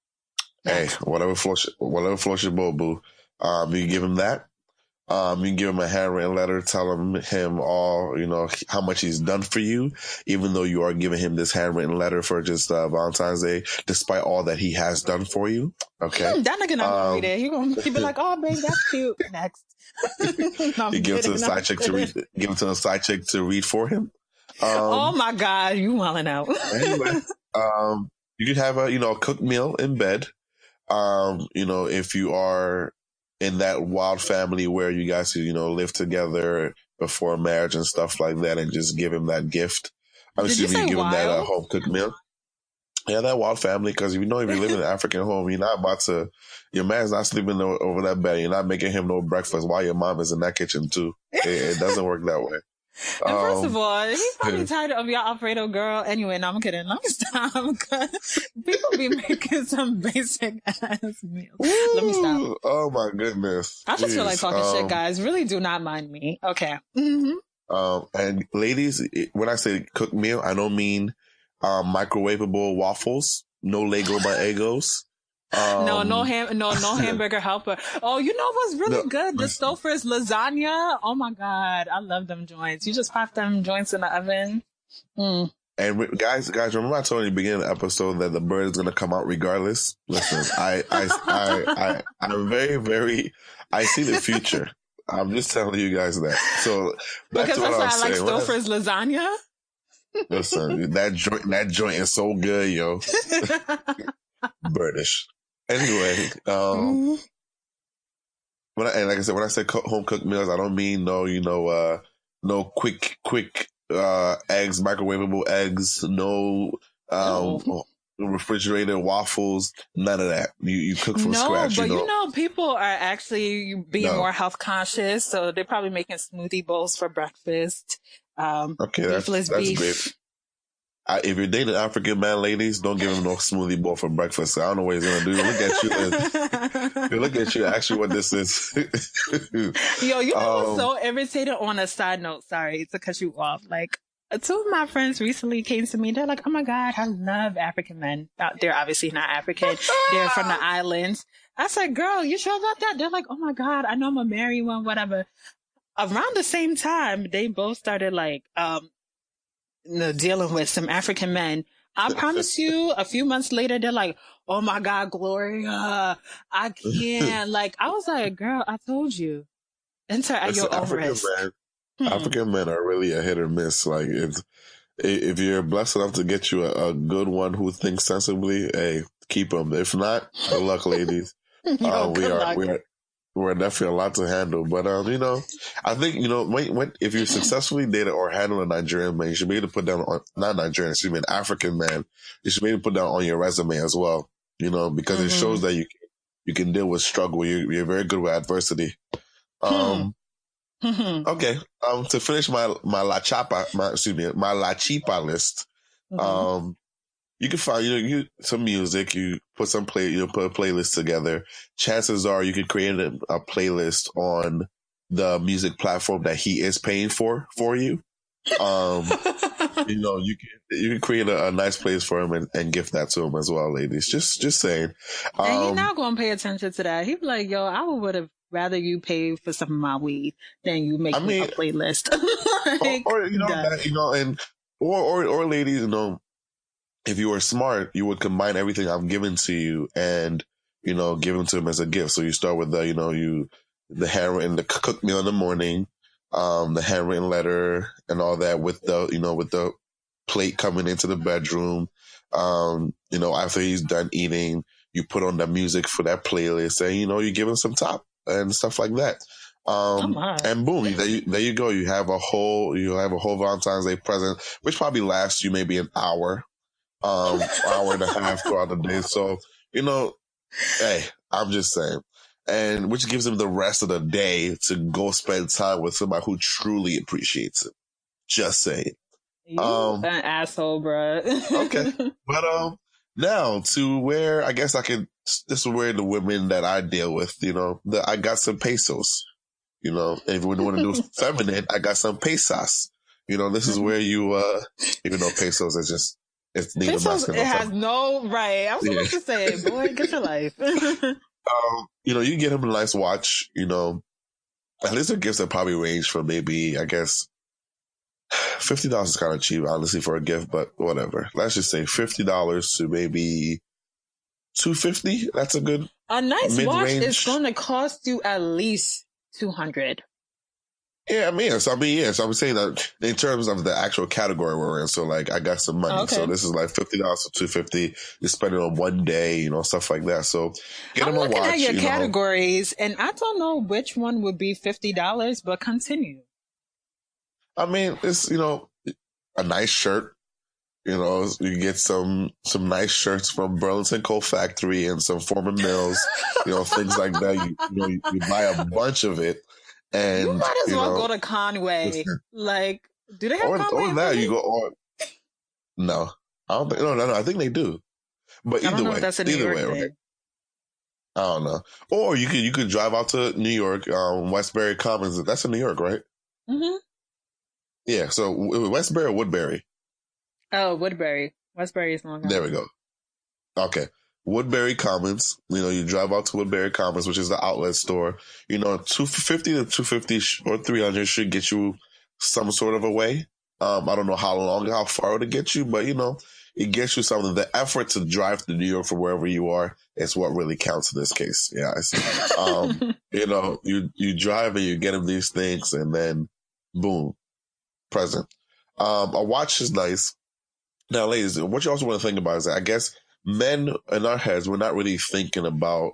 Hey, whatever floats your boat, boo. You give him that. You can give him a handwritten letter telling him all, how much he's done for you, even though you are giving him this handwritten letter for just Valentine's Day, despite all that he has done for you. Okay. That nigga not gonna read it. He be like, oh, babe, that's cute. Next. You give it to the side chick to read. Give it to the side chick to read for him. Oh my God, you wilding out. Anyway, you could have a cooked meal in bed. If you are in that wild family where you guys, live together before marriage and stuff like that, and just give him that gift. I'm assuming you give him that home cooked meal. Yeah, that wild family, because if you live in an African home, you're not about to, your man's not sleeping over that bed. You're not making him no breakfast while your mom is in that kitchen too. It doesn't work that way. And first of all, he's probably tired of your Alfredo girl. Anyway, no, I'm kidding. Let me stop. People be making some basic ass meals. Let me stop. Oh my goodness. I just feel like talking shit, guys. Really do not mind me. Okay. Mm-hmm. And ladies, when I say cooked meal, I don't mean microwavable waffles. No Lego by Egos. No hamburger helper. Oh, you know what's really good? The Stouffer's lasagna. Oh my God, I love them joints. You just pop them joints in the oven. Mm. And guys, remember I told you in the beginning of the episode that the bird is going to come out regardless? Listen, I'm very, very, I see the future. I'm just telling you guys that. So because that's why I like Stouffer's lasagna. Listen, that joint is so good, yo. Birdish. Anyway, when I say home cooked meals, I don't mean no quick eggs, microwavable eggs, no refrigerated waffles, none of that. You cook from scratch. No, but people are actually being more health conscious, so they're probably making smoothie bowls for breakfast. Okay, that's great. If you're dating an African man, ladies, don't give him no smoothie bowl for breakfast. I don't know what he's going to do. Look at you, ask you what this is. Yo, what's so irritated on a side note? Sorry to cut you off. Like, two of my friends recently came to me. They're like, oh my God, I love African men. They're obviously not African. They're from the islands. I said, girl, you sure about that? They're like, oh my God, I know I'm a married one, whatever. Around the same time, they both started dealing with some African men. I promise you, a few months later, they're like, oh my God, Gloria, I can't. I was like, girl, I told you. Enter at your own risk. African men are really a hit or miss. Like, if you're blessed enough to get you a good one who thinks sensibly, hey, keep them. If not, good luck, ladies. We're definitely a lot to handle, but I think if you successfully dated or handle a Nigerian man, you should be able to put down on not Nigerian, excuse me, an African man. You should be able to put down on your resume as well, because it shows that you can deal with struggle. You're very good with adversity. Okay. To finish my La Chipa list. You can find some music. You put put a playlist together. Chances are you could create a playlist on the music platform that he is paying for you. You can create a nice place for him and gift that to him as well, ladies. Just saying. And he's not gonna pay attention to that. He'd be like, "Yo, I would have rather you pay for some of my weed than you make me a playlist." And or ladies, if you were smart, you would combine everything I've given to you and, give them to them as a gift. So you start with the handwritten, the cook meal in the morning, the handwritten letter and all that with the plate coming into the bedroom. After he's done eating, you put on the music for that playlist and, you give him some top and stuff like that. And boom, there you go. You have a whole Valentine's Day present, which probably lasts you maybe an hour, hour and a half throughout the day. So, hey, I'm just saying. And which gives him the rest of the day to go spend time with somebody who truly appreciates it. Just saying. You an asshole, bro. Okay. But now to where I guess this is where the women that I deal with, I got some pesos. If we want to do feminine, I got some pesos. This is where you, even though pesos is just, it's neither masculine. It has no right. I was supposed to say, boy, get your life. You get him a nice watch, at least the gifts that probably range from maybe, I guess, $50 is kind of cheap, honestly, for a gift, but whatever. Let's just say $50 to maybe $250. That's a good nice mid-range watch is going to cost you at least $200. Yeah, so I'm saying that in terms of the actual category we're in. So like, I got some money. Okay. So this is like $50 to $250. You spend it on one day, stuff like that. So get them a watch. I'm looking at your categories, and I don't know which one would be $50, but continue. It's, a nice shirt. You get some nice shirts from Burlington Coal Factory and some Former Mills, things like that. You buy a bunch of it. And, you might as well go to Conway. Like, do they have Conway? Or that, you go on. No. I don't think, no, I think they do. But either way, right? I don't know. Or you could drive out to New York, Westbury Commons. That's in New York, right? Mm-hmm. Yeah, so Westbury or Woodbury? Oh, Woodbury. Westbury is long. There we go. Okay. Woodbury Commons, you drive out to Woodbury Commons, which is the outlet store. $250 to $250 or $300 should get you some sort of a way. I don't know how far it'll get you, but it gets you something. The effort to drive to New York from wherever you are is what really counts in this case. Yeah, I see. You drive and you get them these things, and then boom, present. A watch is nice. Now, ladies, what you also want to think about is that I guess men in our heads, we're not really thinking about,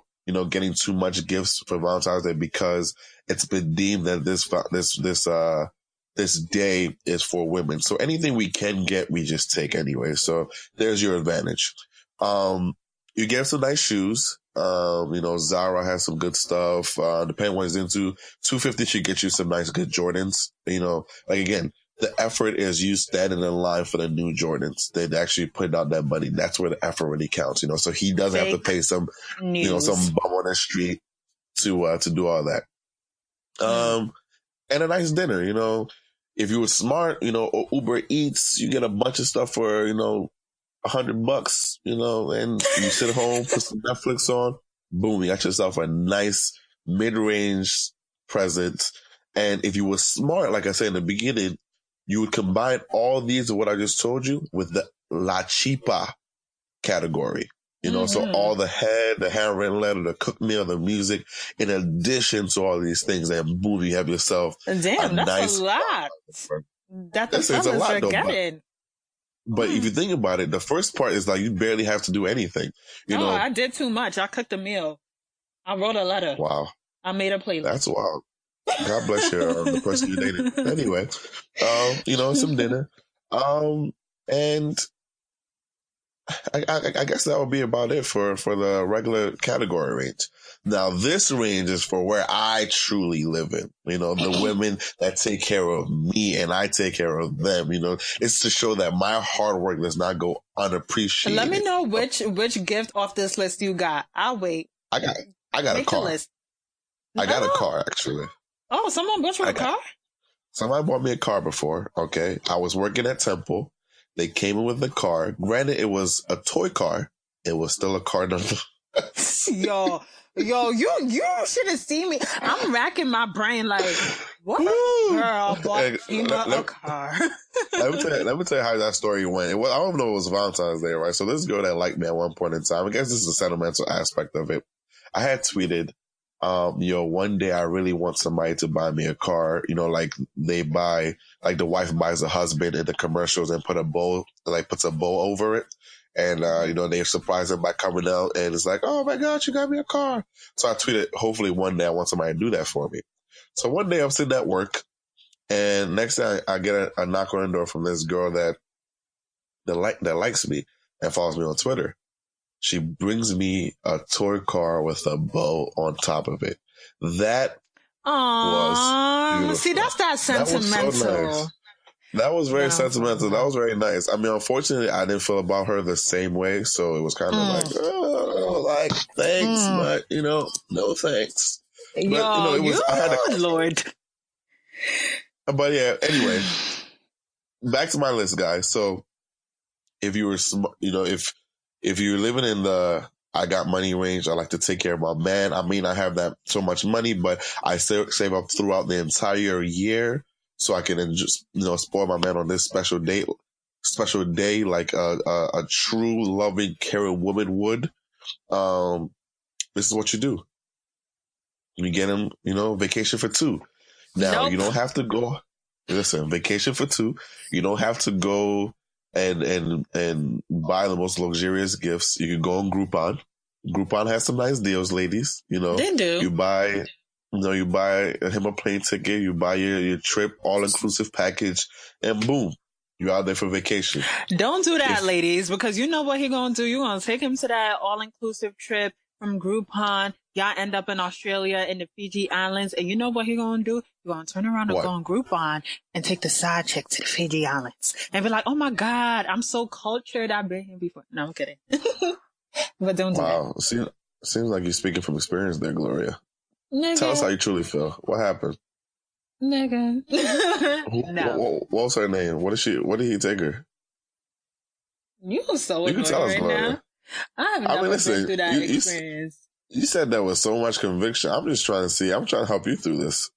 getting too much gifts for Valentine's Day because it's been deemed that this day is for women. So anything we can get, we just take anyway. So there's your advantage. You get some nice shoes. Zara has some good stuff. Depending on what he's into, $250 should get you some nice good Jordans. Again, the effort is you standing in line for the new Jordans. They'd actually put out that money. That's where the effort really counts, so he doesn't have to pay some, some bum on the street to do all that. And a nice dinner, if you were smart, or Uber Eats, you get a bunch of stuff for, $100, and you sit home, put some Netflix on, boom, you got yourself a nice mid-range present. And if you were smart, like I said in the beginning, you would combine all these of what I just told you with the La Chipa category. So all the handwritten letter, the cook meal, the music, in addition to all these things, and boom, you have yourself that's a lot. That's a lot, though. But if you think about it, the first part is like you barely have to do anything. I did too much. I cooked a meal. I wrote a letter. Wow. I made a playlist. That's wild. God bless you, the person you dated. Anyway, some dinner. And I guess that would be about it for the regular category range. Now, this range is for where I truly live in. The women that take care of me and I take care of them. It's to show that my hard work does not go unappreciated. Let me know which gift off this list you got. I'll wait. I got a car. I got a car, actually. Oh, someone bought you a car? Somebody bought me a car before. Okay. I was working at Temple. They came in with the car. Granted, it was a toy car. It was still a car. Yo, you should have seen me. I'm racking my brain like, what girl bought Chima a car? let me tell you how that story went. I don't know if it was Valentine's Day, right? So this girl that liked me at one point in time, I guess this is the sentimental aspect of it. I had tweeted, one day I really want somebody to buy me a car. Like they buy, like the wife buys the husband in the commercials and puts a bow over it. And, they surprise him by coming out and it's like, oh my God, you got me a car. So I tweeted, hopefully one day I want somebody to do that for me. So one day I'm sitting at work and next thing I get a knock on the door from this girl that likes me and follows me on Twitter. She brings me a toy car with a bow on top of it. That was beautiful. See, that's that sentimental. That was so nice. That was very sentimental. That was very nice. I mean, unfortunately, I didn't feel about her the same way, so it was kind of thanks, but no thanks. But, Yo, it was. I had a, Lord. But yeah, anyway, back to my list, guys. So if you were, if you're living in the I got money range, I like to take care of my man. I mean, I have that so much money, but I save up throughout the entire year so I can just, spoil my man on this special day, like a true loving, caring woman would. This is what you do. You get him, vacation for two. Now, you don't have to go. Listen, vacation for two. You don't have to go and buy the most luxurious gifts. You can go on Groupon. Groupon has some nice deals, ladies. They do. You buy him a plane ticket. You buy your trip, all inclusive package, and boom, you're out there for vacation. Don't do that, ladies, because you know what he gonna do. You gonna take him to that all inclusive trip from Groupon. Y'all end up in Australia in the Fiji Islands, and you know what he gonna do? You're gonna turn around and go on Groupon and take the side chick to the Fiji Islands and be like, "Oh my God, I'm so cultured. I've been here before." No, I'm kidding. But don't do that. Wow, seems like you're speaking from experience there, Gloria. Nigga. Tell us how you truly feel. What happened? Nigga. No. What was her name? What did he take her? You so annoying right Gloria. Now. I have never been through that experience. You said that with so much conviction. I'm just trying to help you through this.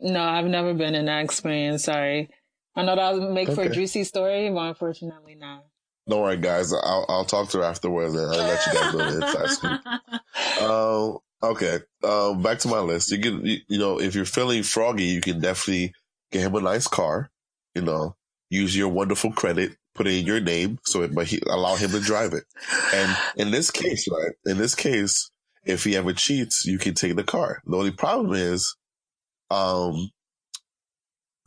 No, I've never been in that experience. Sorry. I know that would make for a juicy story, but unfortunately not. Don't worry, guys. I'll talk to her afterwards and I'll let you guys know the inside scoop. Okay. Back to my list. You can, if you're feeling froggy, you can definitely get him a nice car. Use your wonderful credit, put it in your name, but allow him to drive it. And in this case, if he ever cheats, you can take the car. The only problem is, I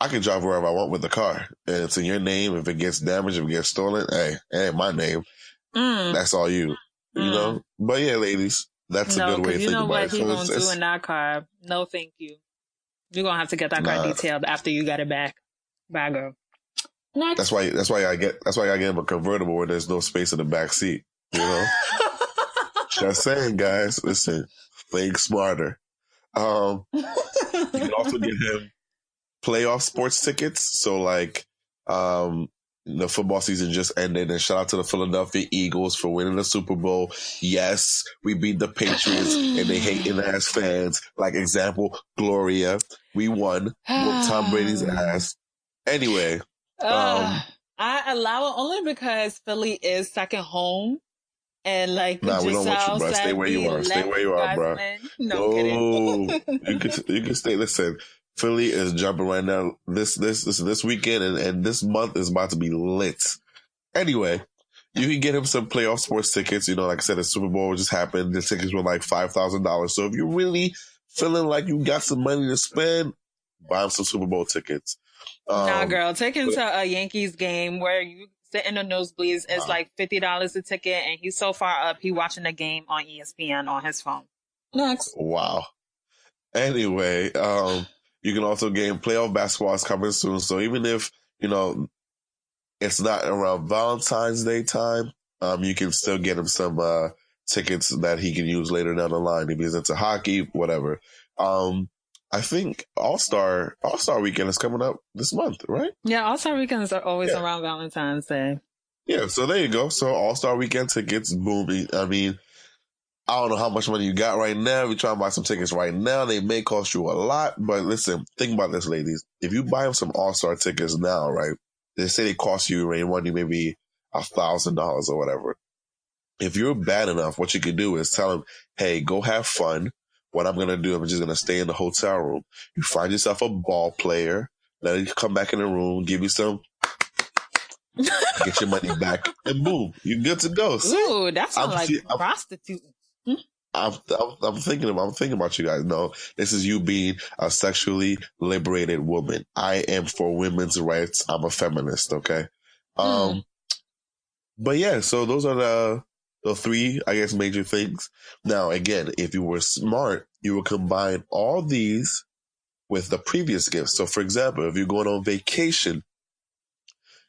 can drive wherever I want with the car, and it's in your name. If it gets damaged, if it gets stolen, hey, it ain't my name. That's all you, But yeah, ladies, that's a good way to think about it. You know what he gonna do in that car? No, thank you. You're gonna have to get that car detailed after you got it back. Bye, girl. Next. That's why I get him a convertible where there's no space in the back seat. Just saying, guys. Listen, think smarter. You can also get him playoff sports tickets. So the football season just ended, and shout out to the Philadelphia Eagles for winning the Super Bowl. Yes, we beat the Patriots and they hating ass fans. Like example, Gloria. We won. Whooped Tom Brady's ass. Anyway. I allow it only because Philly is second home. And we don't want you, bro. Stay where you are. Stay where you are, bro. No, kidding. you can stay. Listen, Philly is jumping right now. This weekend and this month is about to be lit. Anyway, you can get him some playoff sports tickets. Like I said, the Super Bowl just happened. The tickets were like $5,000. So if you're really feeling like you got some money to spend, buy him some Super Bowl tickets. Nah, girl, take him to a Yankees game where you sit in the nosebleeds. It's like $50 a ticket, and he's so far up, he watching the game on ESPN on his phone. Next. Wow. Anyway, you can also get playoff basketball is coming soon. So even if, it's not around Valentine's Day time, you can still get him some tickets that he can use later down the line if he's into hockey, whatever. I think All-Star Weekend is coming up this month, right? Yeah, All-Star Weekends are always around Valentine's Day. Yeah, so there you go. So All-Star Weekend tickets, boom. I mean, I don't know how much money you got right now. If you're trying to buy some tickets right now, they may cost you a lot. But listen, think about this, ladies. If you buy some All-Star tickets now, right, they say they cost you maybe $1,000 or whatever. If you're bad enough, what you can do is tell them, hey, go have fun. What I'm going to do, I'm just going to stay in the hotel room. You find yourself a ball player. Let it come back in the room, give you some, get your money back, and boom, you're good to go. See? Ooh, that sounds like prostitute. I'm thinking about you guys. No, this is you being a sexually liberated woman. I am for women's rights. I'm a feminist. Okay. But yeah, so those are the three, I guess, major things. Now, again, if you were smart, you would combine all these with the previous gifts. So, for example, if you're going on vacation,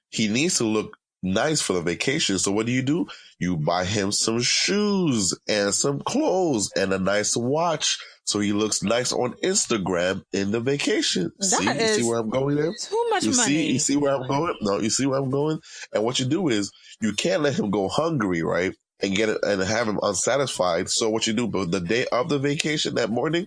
he needs to look nice for the vacation. So what do? You buy him some shoes and some clothes and a nice watch so he looks nice on Instagram in the vacation. You see where I'm going there? Too much money. You see where I'm going? No, you see where I'm going? And what you do is you can't let him go hungry, right? And get it and have him unsatisfied. So what you do, but the day of the vacation, that morning,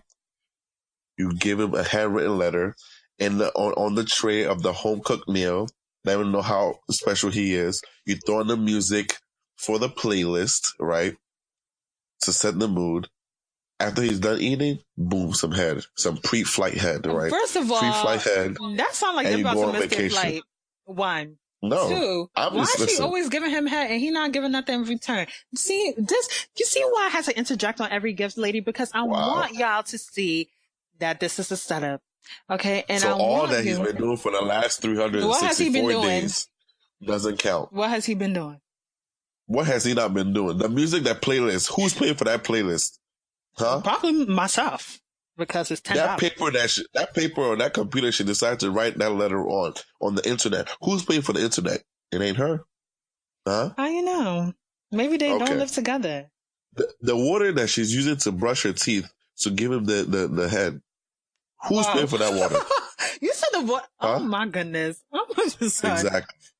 you give him a handwritten letter on the tray of the home cooked meal. Let him know how special he is. You throw in the music for the playlist, right? To set the mood. After he's done eating, boom, some pre-flight head, right? First of all, pre-flight head. That sounds like you're about to miss their flight. One. No. Two. Why is she always giving him head and he not giving nothing in return? You see why I had to interject on every gift, lady? Because I want y'all to see that this is a setup. Okay, and so all that he's been doing for the last 364 days doesn't count. What has he been doing? What has he not been doing? The music, that playlist. Who's paying for that playlist? Huh? Probably myself, because it's $10. That paper on that computer should decide to write that letter on the internet. Who's paying for the internet? It ain't her. Huh? How you know? Maybe they don't live together. The water that she's using to brush her teeth to give him the head. Who's paying for that water? You said the water. Huh? Oh my goodness. Exactly.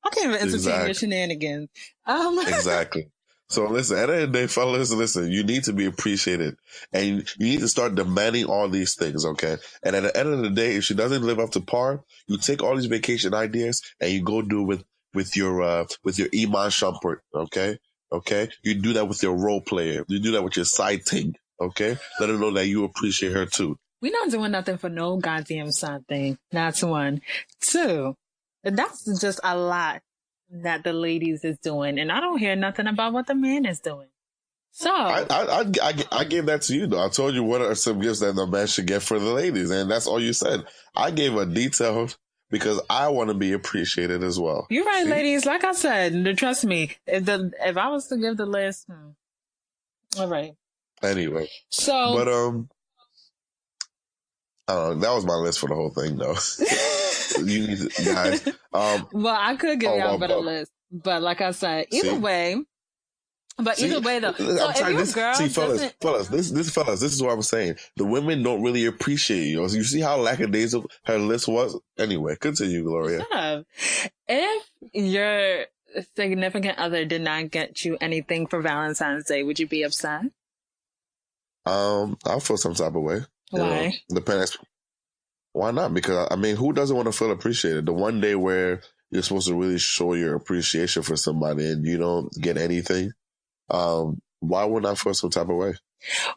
I can't even entertain your shenanigans. Exactly. So listen, at the end of the day, fellas, listen, you need to be appreciated and you need to start demanding all these things, okay? And at the end of the day, if she doesn't live up to par, you take all these vacation ideas and you go do it with your Iman Shumpert, okay? Okay? You do that with your role player. You do that with your side ting, okay? Let her know that you appreciate her too. We're not doing nothing for no goddamn side thing. That's one. Two, that's just a lot that the ladies is doing. And I don't hear nothing about what the man is doing. So I gave that to you, though. I told you what are some gifts that the man should get for the ladies. And that's all you said. I gave a detailed because I want to be appreciated as well. You're right, ladies. Like I said, trust me, if I was to give the list, all right. Anyway. So, but, that was my list for the whole thing, though. You need to, guys. Well, I could give y'all a better list, but like I said, either way. But either way, though. So if you're a girl, fellas, this is what I'm saying. The women don't really appreciate you. You see how lackadaisical her list was. Anyway, continue, Gloria. Shut up. If your significant other did not get you anything for Valentine's Day, would you be upset? I'll feel some type of way. Why? Depends. Why not? Because, I mean, who doesn't want to feel appreciated? The one day where you're supposed to really show your appreciation for somebody and you don't get anything, why wouldn't I feel some type of way?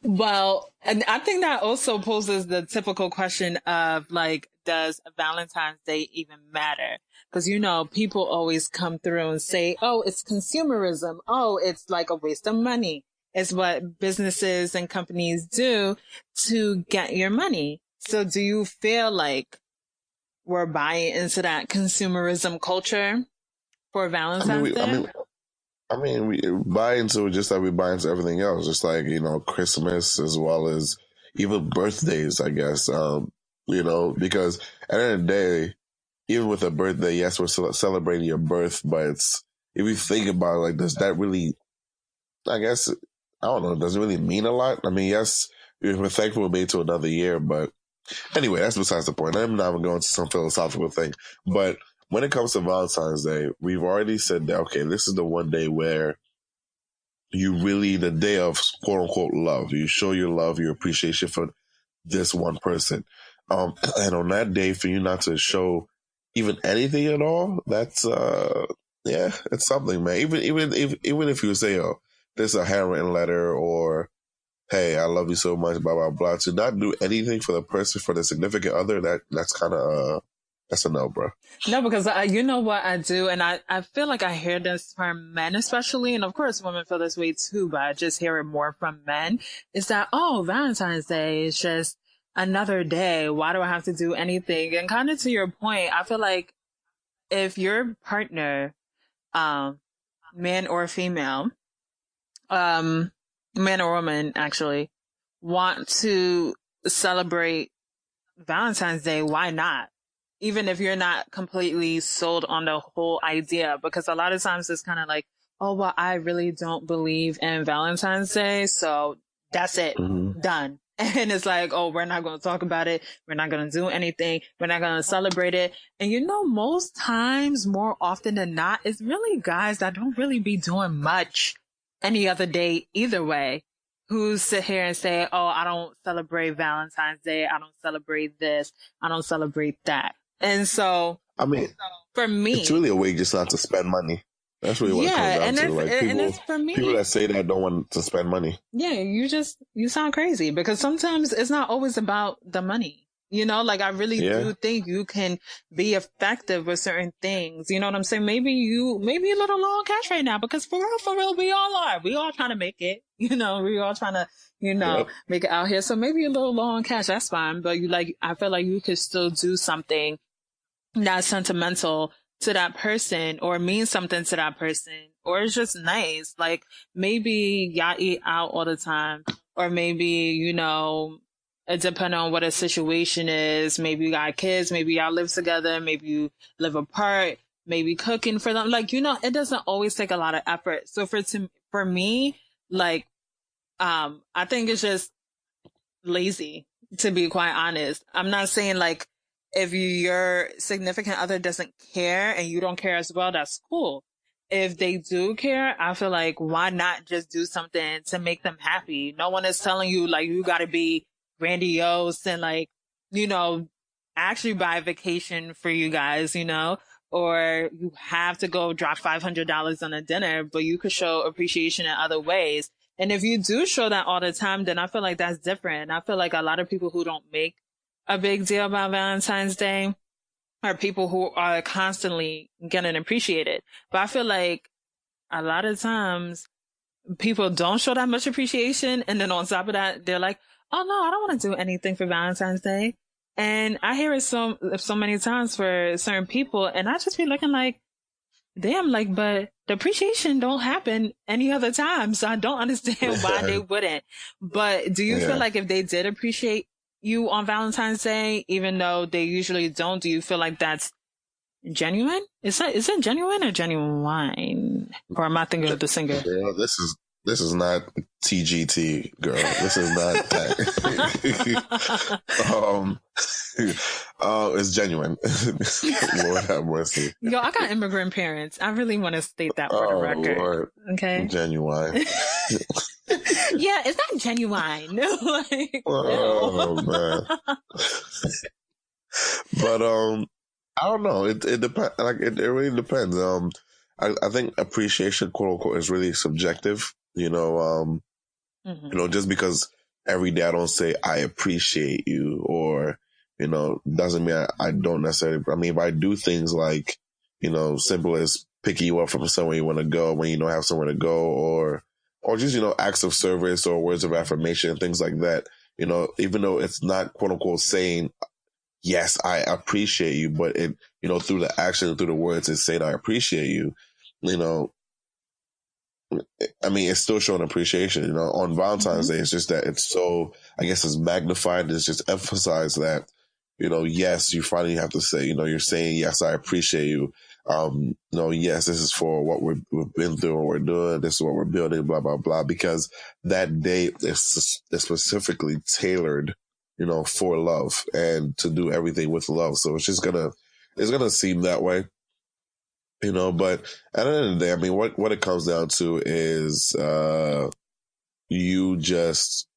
Well, and I think that also poses the typical question of, like, does Valentine's Day even matter? Because, people always come through and say, oh, it's consumerism. Oh, it's like a waste of money. It's what businesses and companies do to get your money. So do you feel like we're buying into that consumerism culture for Valentine's Day? We buy into it just like we buy into everything else, just like, Christmas as well as even birthdays, I guess, because at the end of the day, even with a birthday, yes, we're celebrating your birth, but if you think about it, like, does that really, I guess, I don't know, does it really mean a lot? I mean, yes, we're thankful we made it to another year, but anyway, that's besides the point. I'm not even going to some philosophical thing, but when it comes to Valentine's Day, we've already said that, okay, this is the one day where you really, the day of quote unquote love, you show your love, your appreciation for this one person. And on that day, for you not to show even anything at all, that's, yeah, it's something, man. Even if you say, oh, this is a handwritten letter, or, hey, I love you so much, blah, blah, blah, to not do anything for the person, for the significant other, that's kind of, that's a no, bro. No, because you know what I do, and I feel like I hear this from men especially, and of course women feel this way too, but I just hear it more from men, is that, oh, Valentine's Day is just another day. Why do I have to do anything? And kind of to your point, I feel like if your partner, man or female, man or woman actually, want to celebrate Valentine's Day, why not? Even if you're not completely sold on the whole idea, because a lot of times it's kind of like, oh, well, I really don't believe in Valentine's Day, so that's it, done. And it's like, oh, we're not going to talk about it. We're not going to do anything. We're not going to celebrate it. And you know, most times, more often than not, it's really guys that don't really be doing much any other day either way, who sit here and say, oh, I don't celebrate Valentine's Day. I don't celebrate this. I don't celebrate that. And so, I mean, for me, it's really a way just not to spend money. That's really what it comes down to. Like, it's for me. People that say that don't want to spend money. Yeah, you sound crazy, because sometimes it's not always about the money. You know, like I really do think you can be effective with certain things. You know what I'm saying? Maybe a little low on cash right now, because for real, we all are. We all trying to make it. You know, we all trying to, make it out here. So maybe a little low on cash, that's fine. But I feel like you could still do something that's sentimental to that person, or means something to that person, or it's just nice. Like maybe y'all eat out all the time, or maybe, it depends on what a situation is. Maybe you got kids, maybe y'all live together, maybe you live apart, maybe cooking for them. Like, it doesn't always take a lot of effort. So for me, like, I think it's just lazy, to be quite honest. I'm not saying like, if your significant other doesn't care and you don't care as well, that's cool. If they do care, I feel like, why not just do something to make them happy? No one is telling you like you got to be grandiose and like, actually buy a vacation for you guys, or you have to go drop $500 on a dinner, but you could show appreciation in other ways. And if you do show that all the time, then I feel like that's different. I feel like a lot of people who don't make a big deal about Valentine's Day are people who are constantly getting appreciated. But I feel like a lot of times people don't show that much appreciation. And then on top of that, they're like, oh no, I don't want to do anything for Valentine's Day. And I hear it so many times for certain people. And I just be looking like, damn, like, but the appreciation don't happen any other time. So I don't understand why they wouldn't. But do you feel like if they did appreciate you on Valentine's Day, even though they usually don't, do you feel like that's genuine? Is it genuine or genuine? Or am I thinking of the singer? Girl, this is not TGT, girl. This is not that. It's genuine. Lord have mercy. Yo, I got immigrant parents. I really want to state that for the record. Lord. Okay. Genuine. Yeah, it's not genuine. Like, oh man. But I don't know. It depends. Like it really depends. I think appreciation, quote unquote, is really subjective. Just because every day I don't say I appreciate you, or doesn't mean I don't necessarily. I mean, if I do things like simple as picking you up from somewhere you want to go when you don't have somewhere to go, or just acts of service or words of affirmation, things like that. Even though it's not quote unquote saying yes, I appreciate you, but it through the action, through the words, it's saying I appreciate you. I mean, it's still showing appreciation. On Valentine's Day, it's just that it's so, I guess it's magnified. It's just emphasized that, yes, you finally have to say, you're saying, yes, I appreciate you. Yes, this is for what we've been through and we're doing. This is what we're building, blah, blah, blah. Because that day is specifically tailored, for love and to do everything with love. So it's just it's going to seem that way. But at the end of the day, I mean, what it comes down to is you just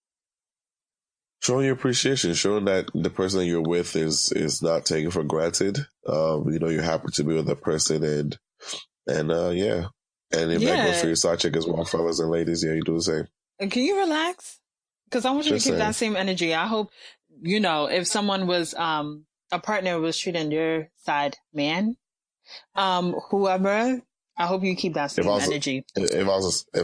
showing your appreciation, showing that the person that you're with is not taken for granted. You're happy to be with that person, and yeah. And if that goes for your side chick as well, fellas and ladies, yeah, you do the same. Can you relax? Because I want you Just to keep saying. that same energy. I hope, if someone was, a partner was treating your side man, whoever, I hope you keep that same energy. If I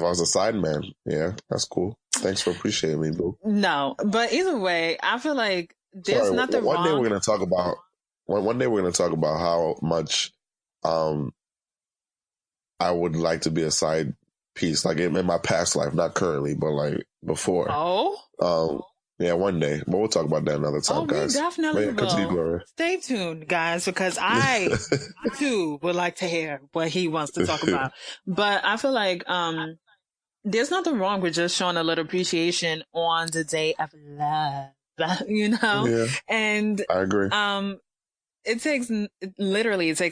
was a side man, yeah, that's cool. Thanks for appreciating me, boo. No, but either way, I feel like there's nothing wrong. One day we're going to talk about how much I would like to be a side piece, like in my past life, not currently, but like before. Yeah, one day. But we'll talk about that another time, guys. We definitely will. Stay tuned, guys, because I too would like to hear what he wants to talk about. But I feel like there's nothing wrong with just showing a little appreciation on the day of love, Yeah, and I agree. It takes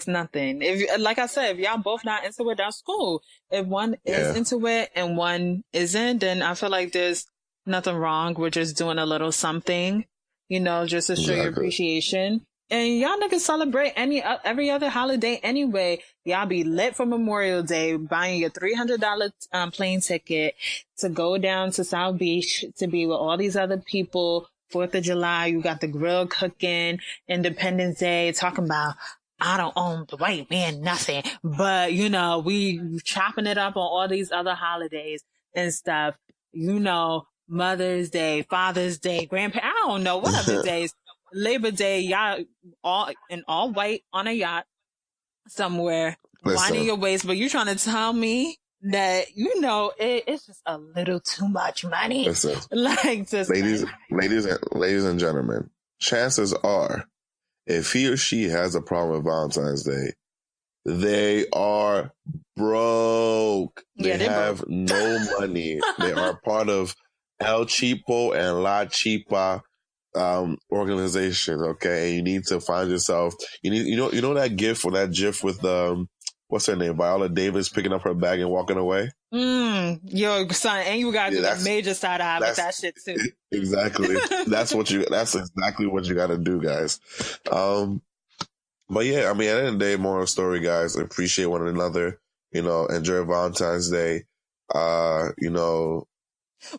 nothing. If, like I said, if y'all both not into it, that's cool. If one is into it and one isn't, then I feel like there's nothing wrong with just doing a little something, just to show your appreciation. And y'all niggas celebrate every other holiday anyway. Y'all be lit for Memorial Day, buying your $300 plane ticket to go down to South Beach to be with all these other people. 4th of July, you got the grill cooking, Independence Day, talking about, I don't own the white man nothing. But, we chopping it up on all these other holidays and stuff. Mother's Day, Father's Day, Grandparents, I don't know, what other days. Labor Day, y'all all white on a yacht somewhere, winding your waist. But you trying to tell me that, it's just a little too much money. Listen, like, just ladies and gentlemen, chances are, if he or she has a problem with Valentine's Day, they are broke. They have broke. No money. They are part of El Cheapo and La Chipa organization. Okay, and you need to find yourself. You know that gif or that gif with what's her name? Viola Davis picking up her bag and walking away. Yo, son, and you gotta do the major side eye with that shit too. Exactly. That's exactly what you gotta do, guys. But yeah, I mean, at the end of the day, moral story, guys, appreciate one another. Enjoy Valentine's Day.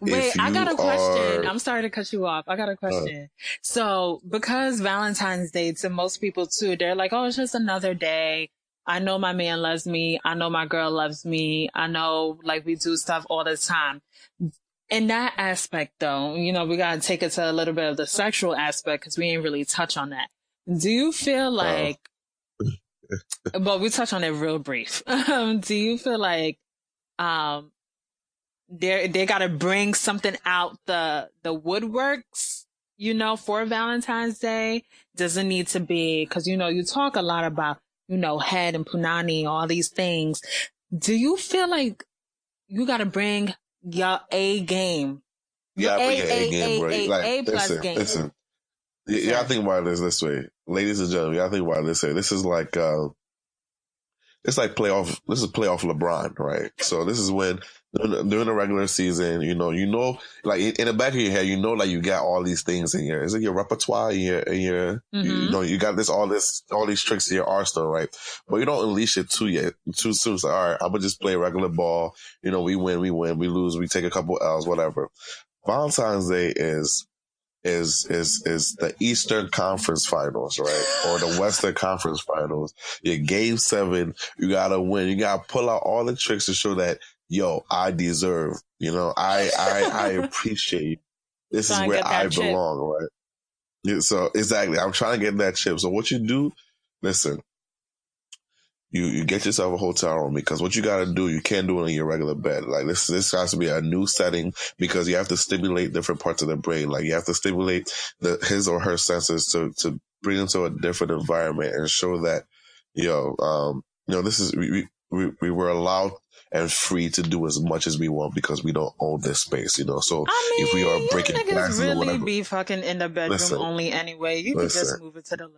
Wait, I got a question. I'm sorry to cut you off. I got a question. So, because Valentine's Day, to most people too, they're like, oh, it's just another day. I know my man loves me. I know my girl loves me. I know, like, we do stuff all the time. In that aspect, though, we got to take it to a little bit of the sexual aspect because we ain't really touch on that. Do you feel like, but we touch on it real brief. Do you feel like, they got to bring something out the woodworks, for Valentine's Day? Doesn't need to be, because, you talk a lot about, head and punani, all these things. Do you feel like you got to bring your A game? Yeah, bring your A game, bro. A plus game. Listen. Y'all think about this way. Ladies and gentlemen, y'all think about it this way. This is like, it's like playoff LeBron, right? So this is when, during the regular season, like in the back of your head, like you got all these things in your repertoire, in your you got all these tricks in your arsenal, right? But you don't unleash it too soon. It's like, all right, I'm gonna just play regular ball. We win, we lose, we take a couple L's, whatever. Valentine's Day is the Eastern Conference Finals, right? Or the Western Conference Finals. Your Game 7, you gotta win. You gotta pull out all the tricks to show that, yo, I deserve, I appreciate you. This is where I belong, right? So exactly, I'm trying to get that chip. So what you do, listen, you get yourself a hotel room, because what you got to do, you can't do it in your regular bed. Like this has to be a new setting, because you have to stimulate different parts of the brain. Like you have to stimulate his or her senses to bring them to a different environment and show that, this is, we were allowed and free to do as much as we want because we don't own this space, So if we are breaking niggas really be fucking in the bedroom only anyway. You can just move it to the living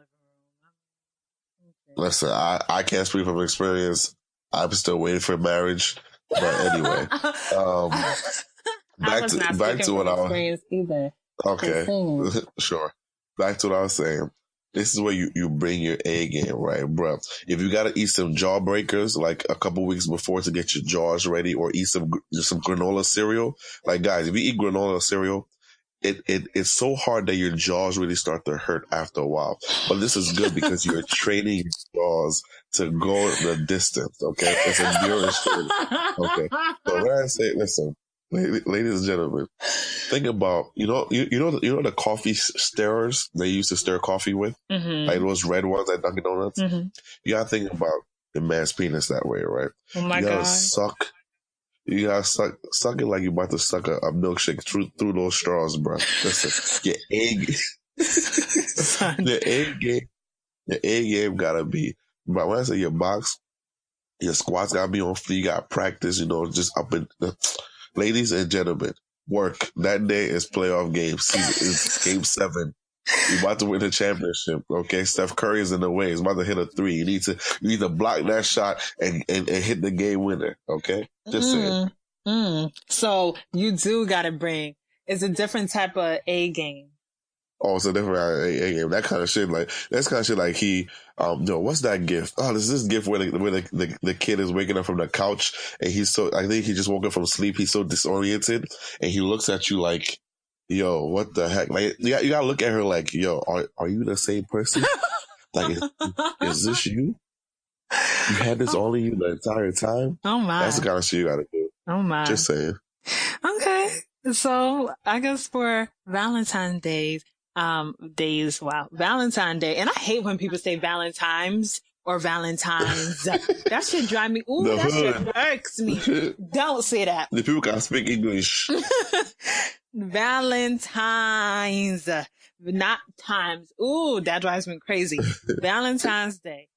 room. Listen, I can't speak from experience. I'm still waiting for marriage. But anyway, I was not back speaking to what from I was. experience either. Okay, sure. Back to what I was saying. This is where you bring your A game, right, bro? If you gotta eat some jawbreakers like a couple weeks before to get your jaws ready, or eat some granola cereal, like guys, if you eat granola cereal, it's so hard that your jaws really start to hurt after a while. But this is good because you're training your jaws to go the distance. Okay, it's endurance training. Okay, so when I say, listen, ladies and gentlemen, think about you know the coffee stirrers they used to stir coffee with, like those red ones at Dunkin' Donuts. You gotta think about the man's penis that way, right? Oh my you gotta God. suck. You gotta suck it like you're about to suck a milkshake through those straws, bro. Listen, your egg game gotta be. But when I say your box, your squats gotta be on fleek. You gotta practice, just up in ladies and gentlemen, work. That day is playoff game. Season is game 7. You're about to win the championship, okay? Steph Curry is in the way. He's about to hit a 3. You need to block that shot and hit the game winner, okay? Just saying. So you do gotta bring. It's a different type of A game. Oh, it's a different A game. That kind of shit, like he, what's that gift? Oh, there's this gift where the kid is waking up from the couch and I think he just woke up from sleep. He's so disoriented and he looks at you like, yo, what the heck? Like, you gotta look at her like, yo, are you the same person? Like, is this you? You had this all in you the entire time? Oh my. That's the kind of shit you gotta do. Oh my. Just saying. Okay. So I guess for Valentine's Day, Valentine Day. And I hate when people say Valentine's or Valentines. That shit drive me. Ooh, that shit irks me. Don't say that. The people can speak English. Valentines, not times. Ooh, that drives me crazy. Valentine's Day.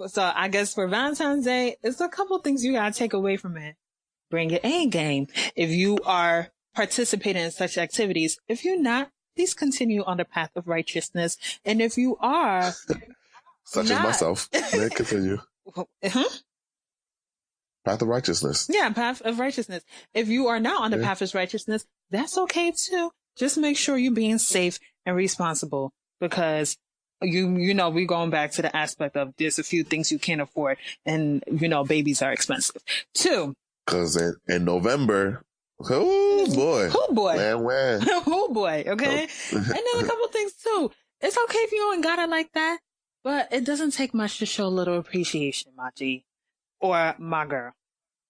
So I guess for Valentine's Day, it's a couple things you gotta take away from it. Bring your A game. If you are participating in such activities, if you're not, please continue on the path of righteousness. And if you are, such as myself, then continue. Path of righteousness. Yeah, path of righteousness. If you are not on the path of righteousness, that's okay too. Just make sure you're being safe and responsible, because we're going back to the aspect of there's a few things you can't afford, and babies are expensive too. Because in November, oh boy, oh boy, okay. And then a couple things too. It's okay if you don't got it like that, but it doesn't take much to show a little appreciation, my G, or my girl,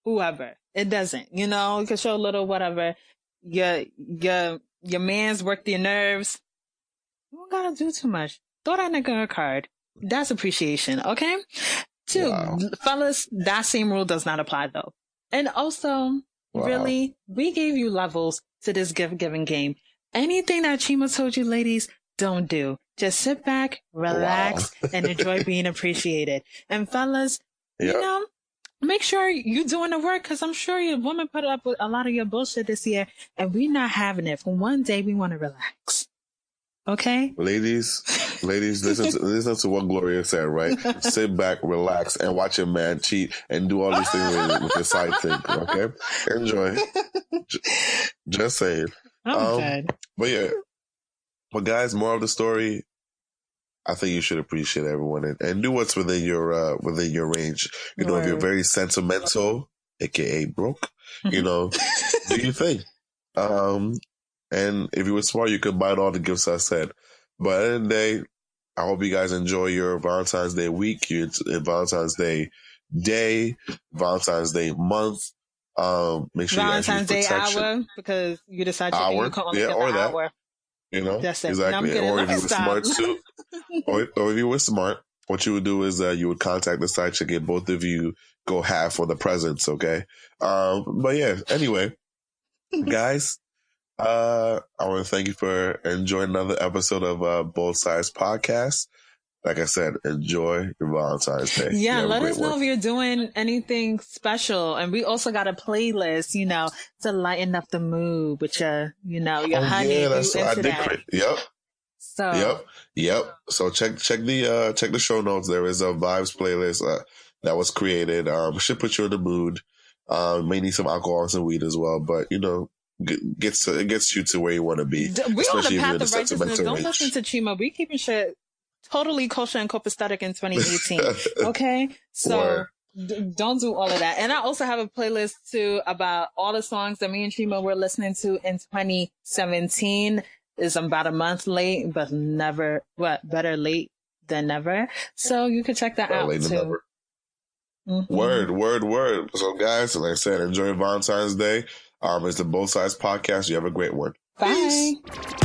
whoever. It doesn't, you can show a little whatever. Your man's worked your nerves. You don't gotta do too much. Throw that nigga a card. That's appreciation, okay? 2, fellas, that same rule does not apply though. And also, really, we gave you levels to this gift-giving game. Anything that Chima told you, ladies, don't do. Just sit back, relax, and enjoy being appreciated. And fellas, make sure you're doing the work, because I'm sure your woman put up with a lot of your bullshit this year, and we're not having it. For one day, we want to relax. Okay? Ladies, listen to what Gloria said, right? Sit back, relax, and watch your man cheat and do all these things with your side thing, okay? Enjoy. Just saying. I'm good. But guys, more of the story, I think you should appreciate everyone and do what's within your range. If you're very sentimental, aka broke, do your thing. And if you were smart, you could buy all the gifts I said. But at the end of the day, I hope you guys enjoy your Valentine's Day week, your Valentine's Day, Valentine's Day month. Make sure Valentine's you Day hour, because you decided you can only get the hour. That's it. Exactly. Or if you were smart too, or if you were smart, what you would do is you would contact the side chick and both of you go half for the presents. Okay. But yeah. Anyway, guys. I want to thank you for enjoying another episode of Both Sides Podcast. Like I said, enjoy your Valentine's Day. Yeah, let us know if you're doing anything special. And we also got a playlist, to lighten up the mood with your honey. Yeah, that's what I did. Yep. So Yep. So check the show notes. There is a vibes playlist that was created. Should put you in the mood. May need some alcohol and some weed as well, but it gets you to where you want to be. we're on the especially if you're in path of righteousness. sentimental Don't age. listen to Chima. We keeping shit totally kosher and copacetic in 2018. Okay? So Word. don't do all of that. And I also have a playlist too about all the songs that me and Chima were listening to in 2017. Is about a month late, but better late than never. So you can check that out too. Mm-hmm. Word. So guys, like I said, enjoy Valentine's Day. It's the Both Sides Podcast. You have a great one. Bye. Peace.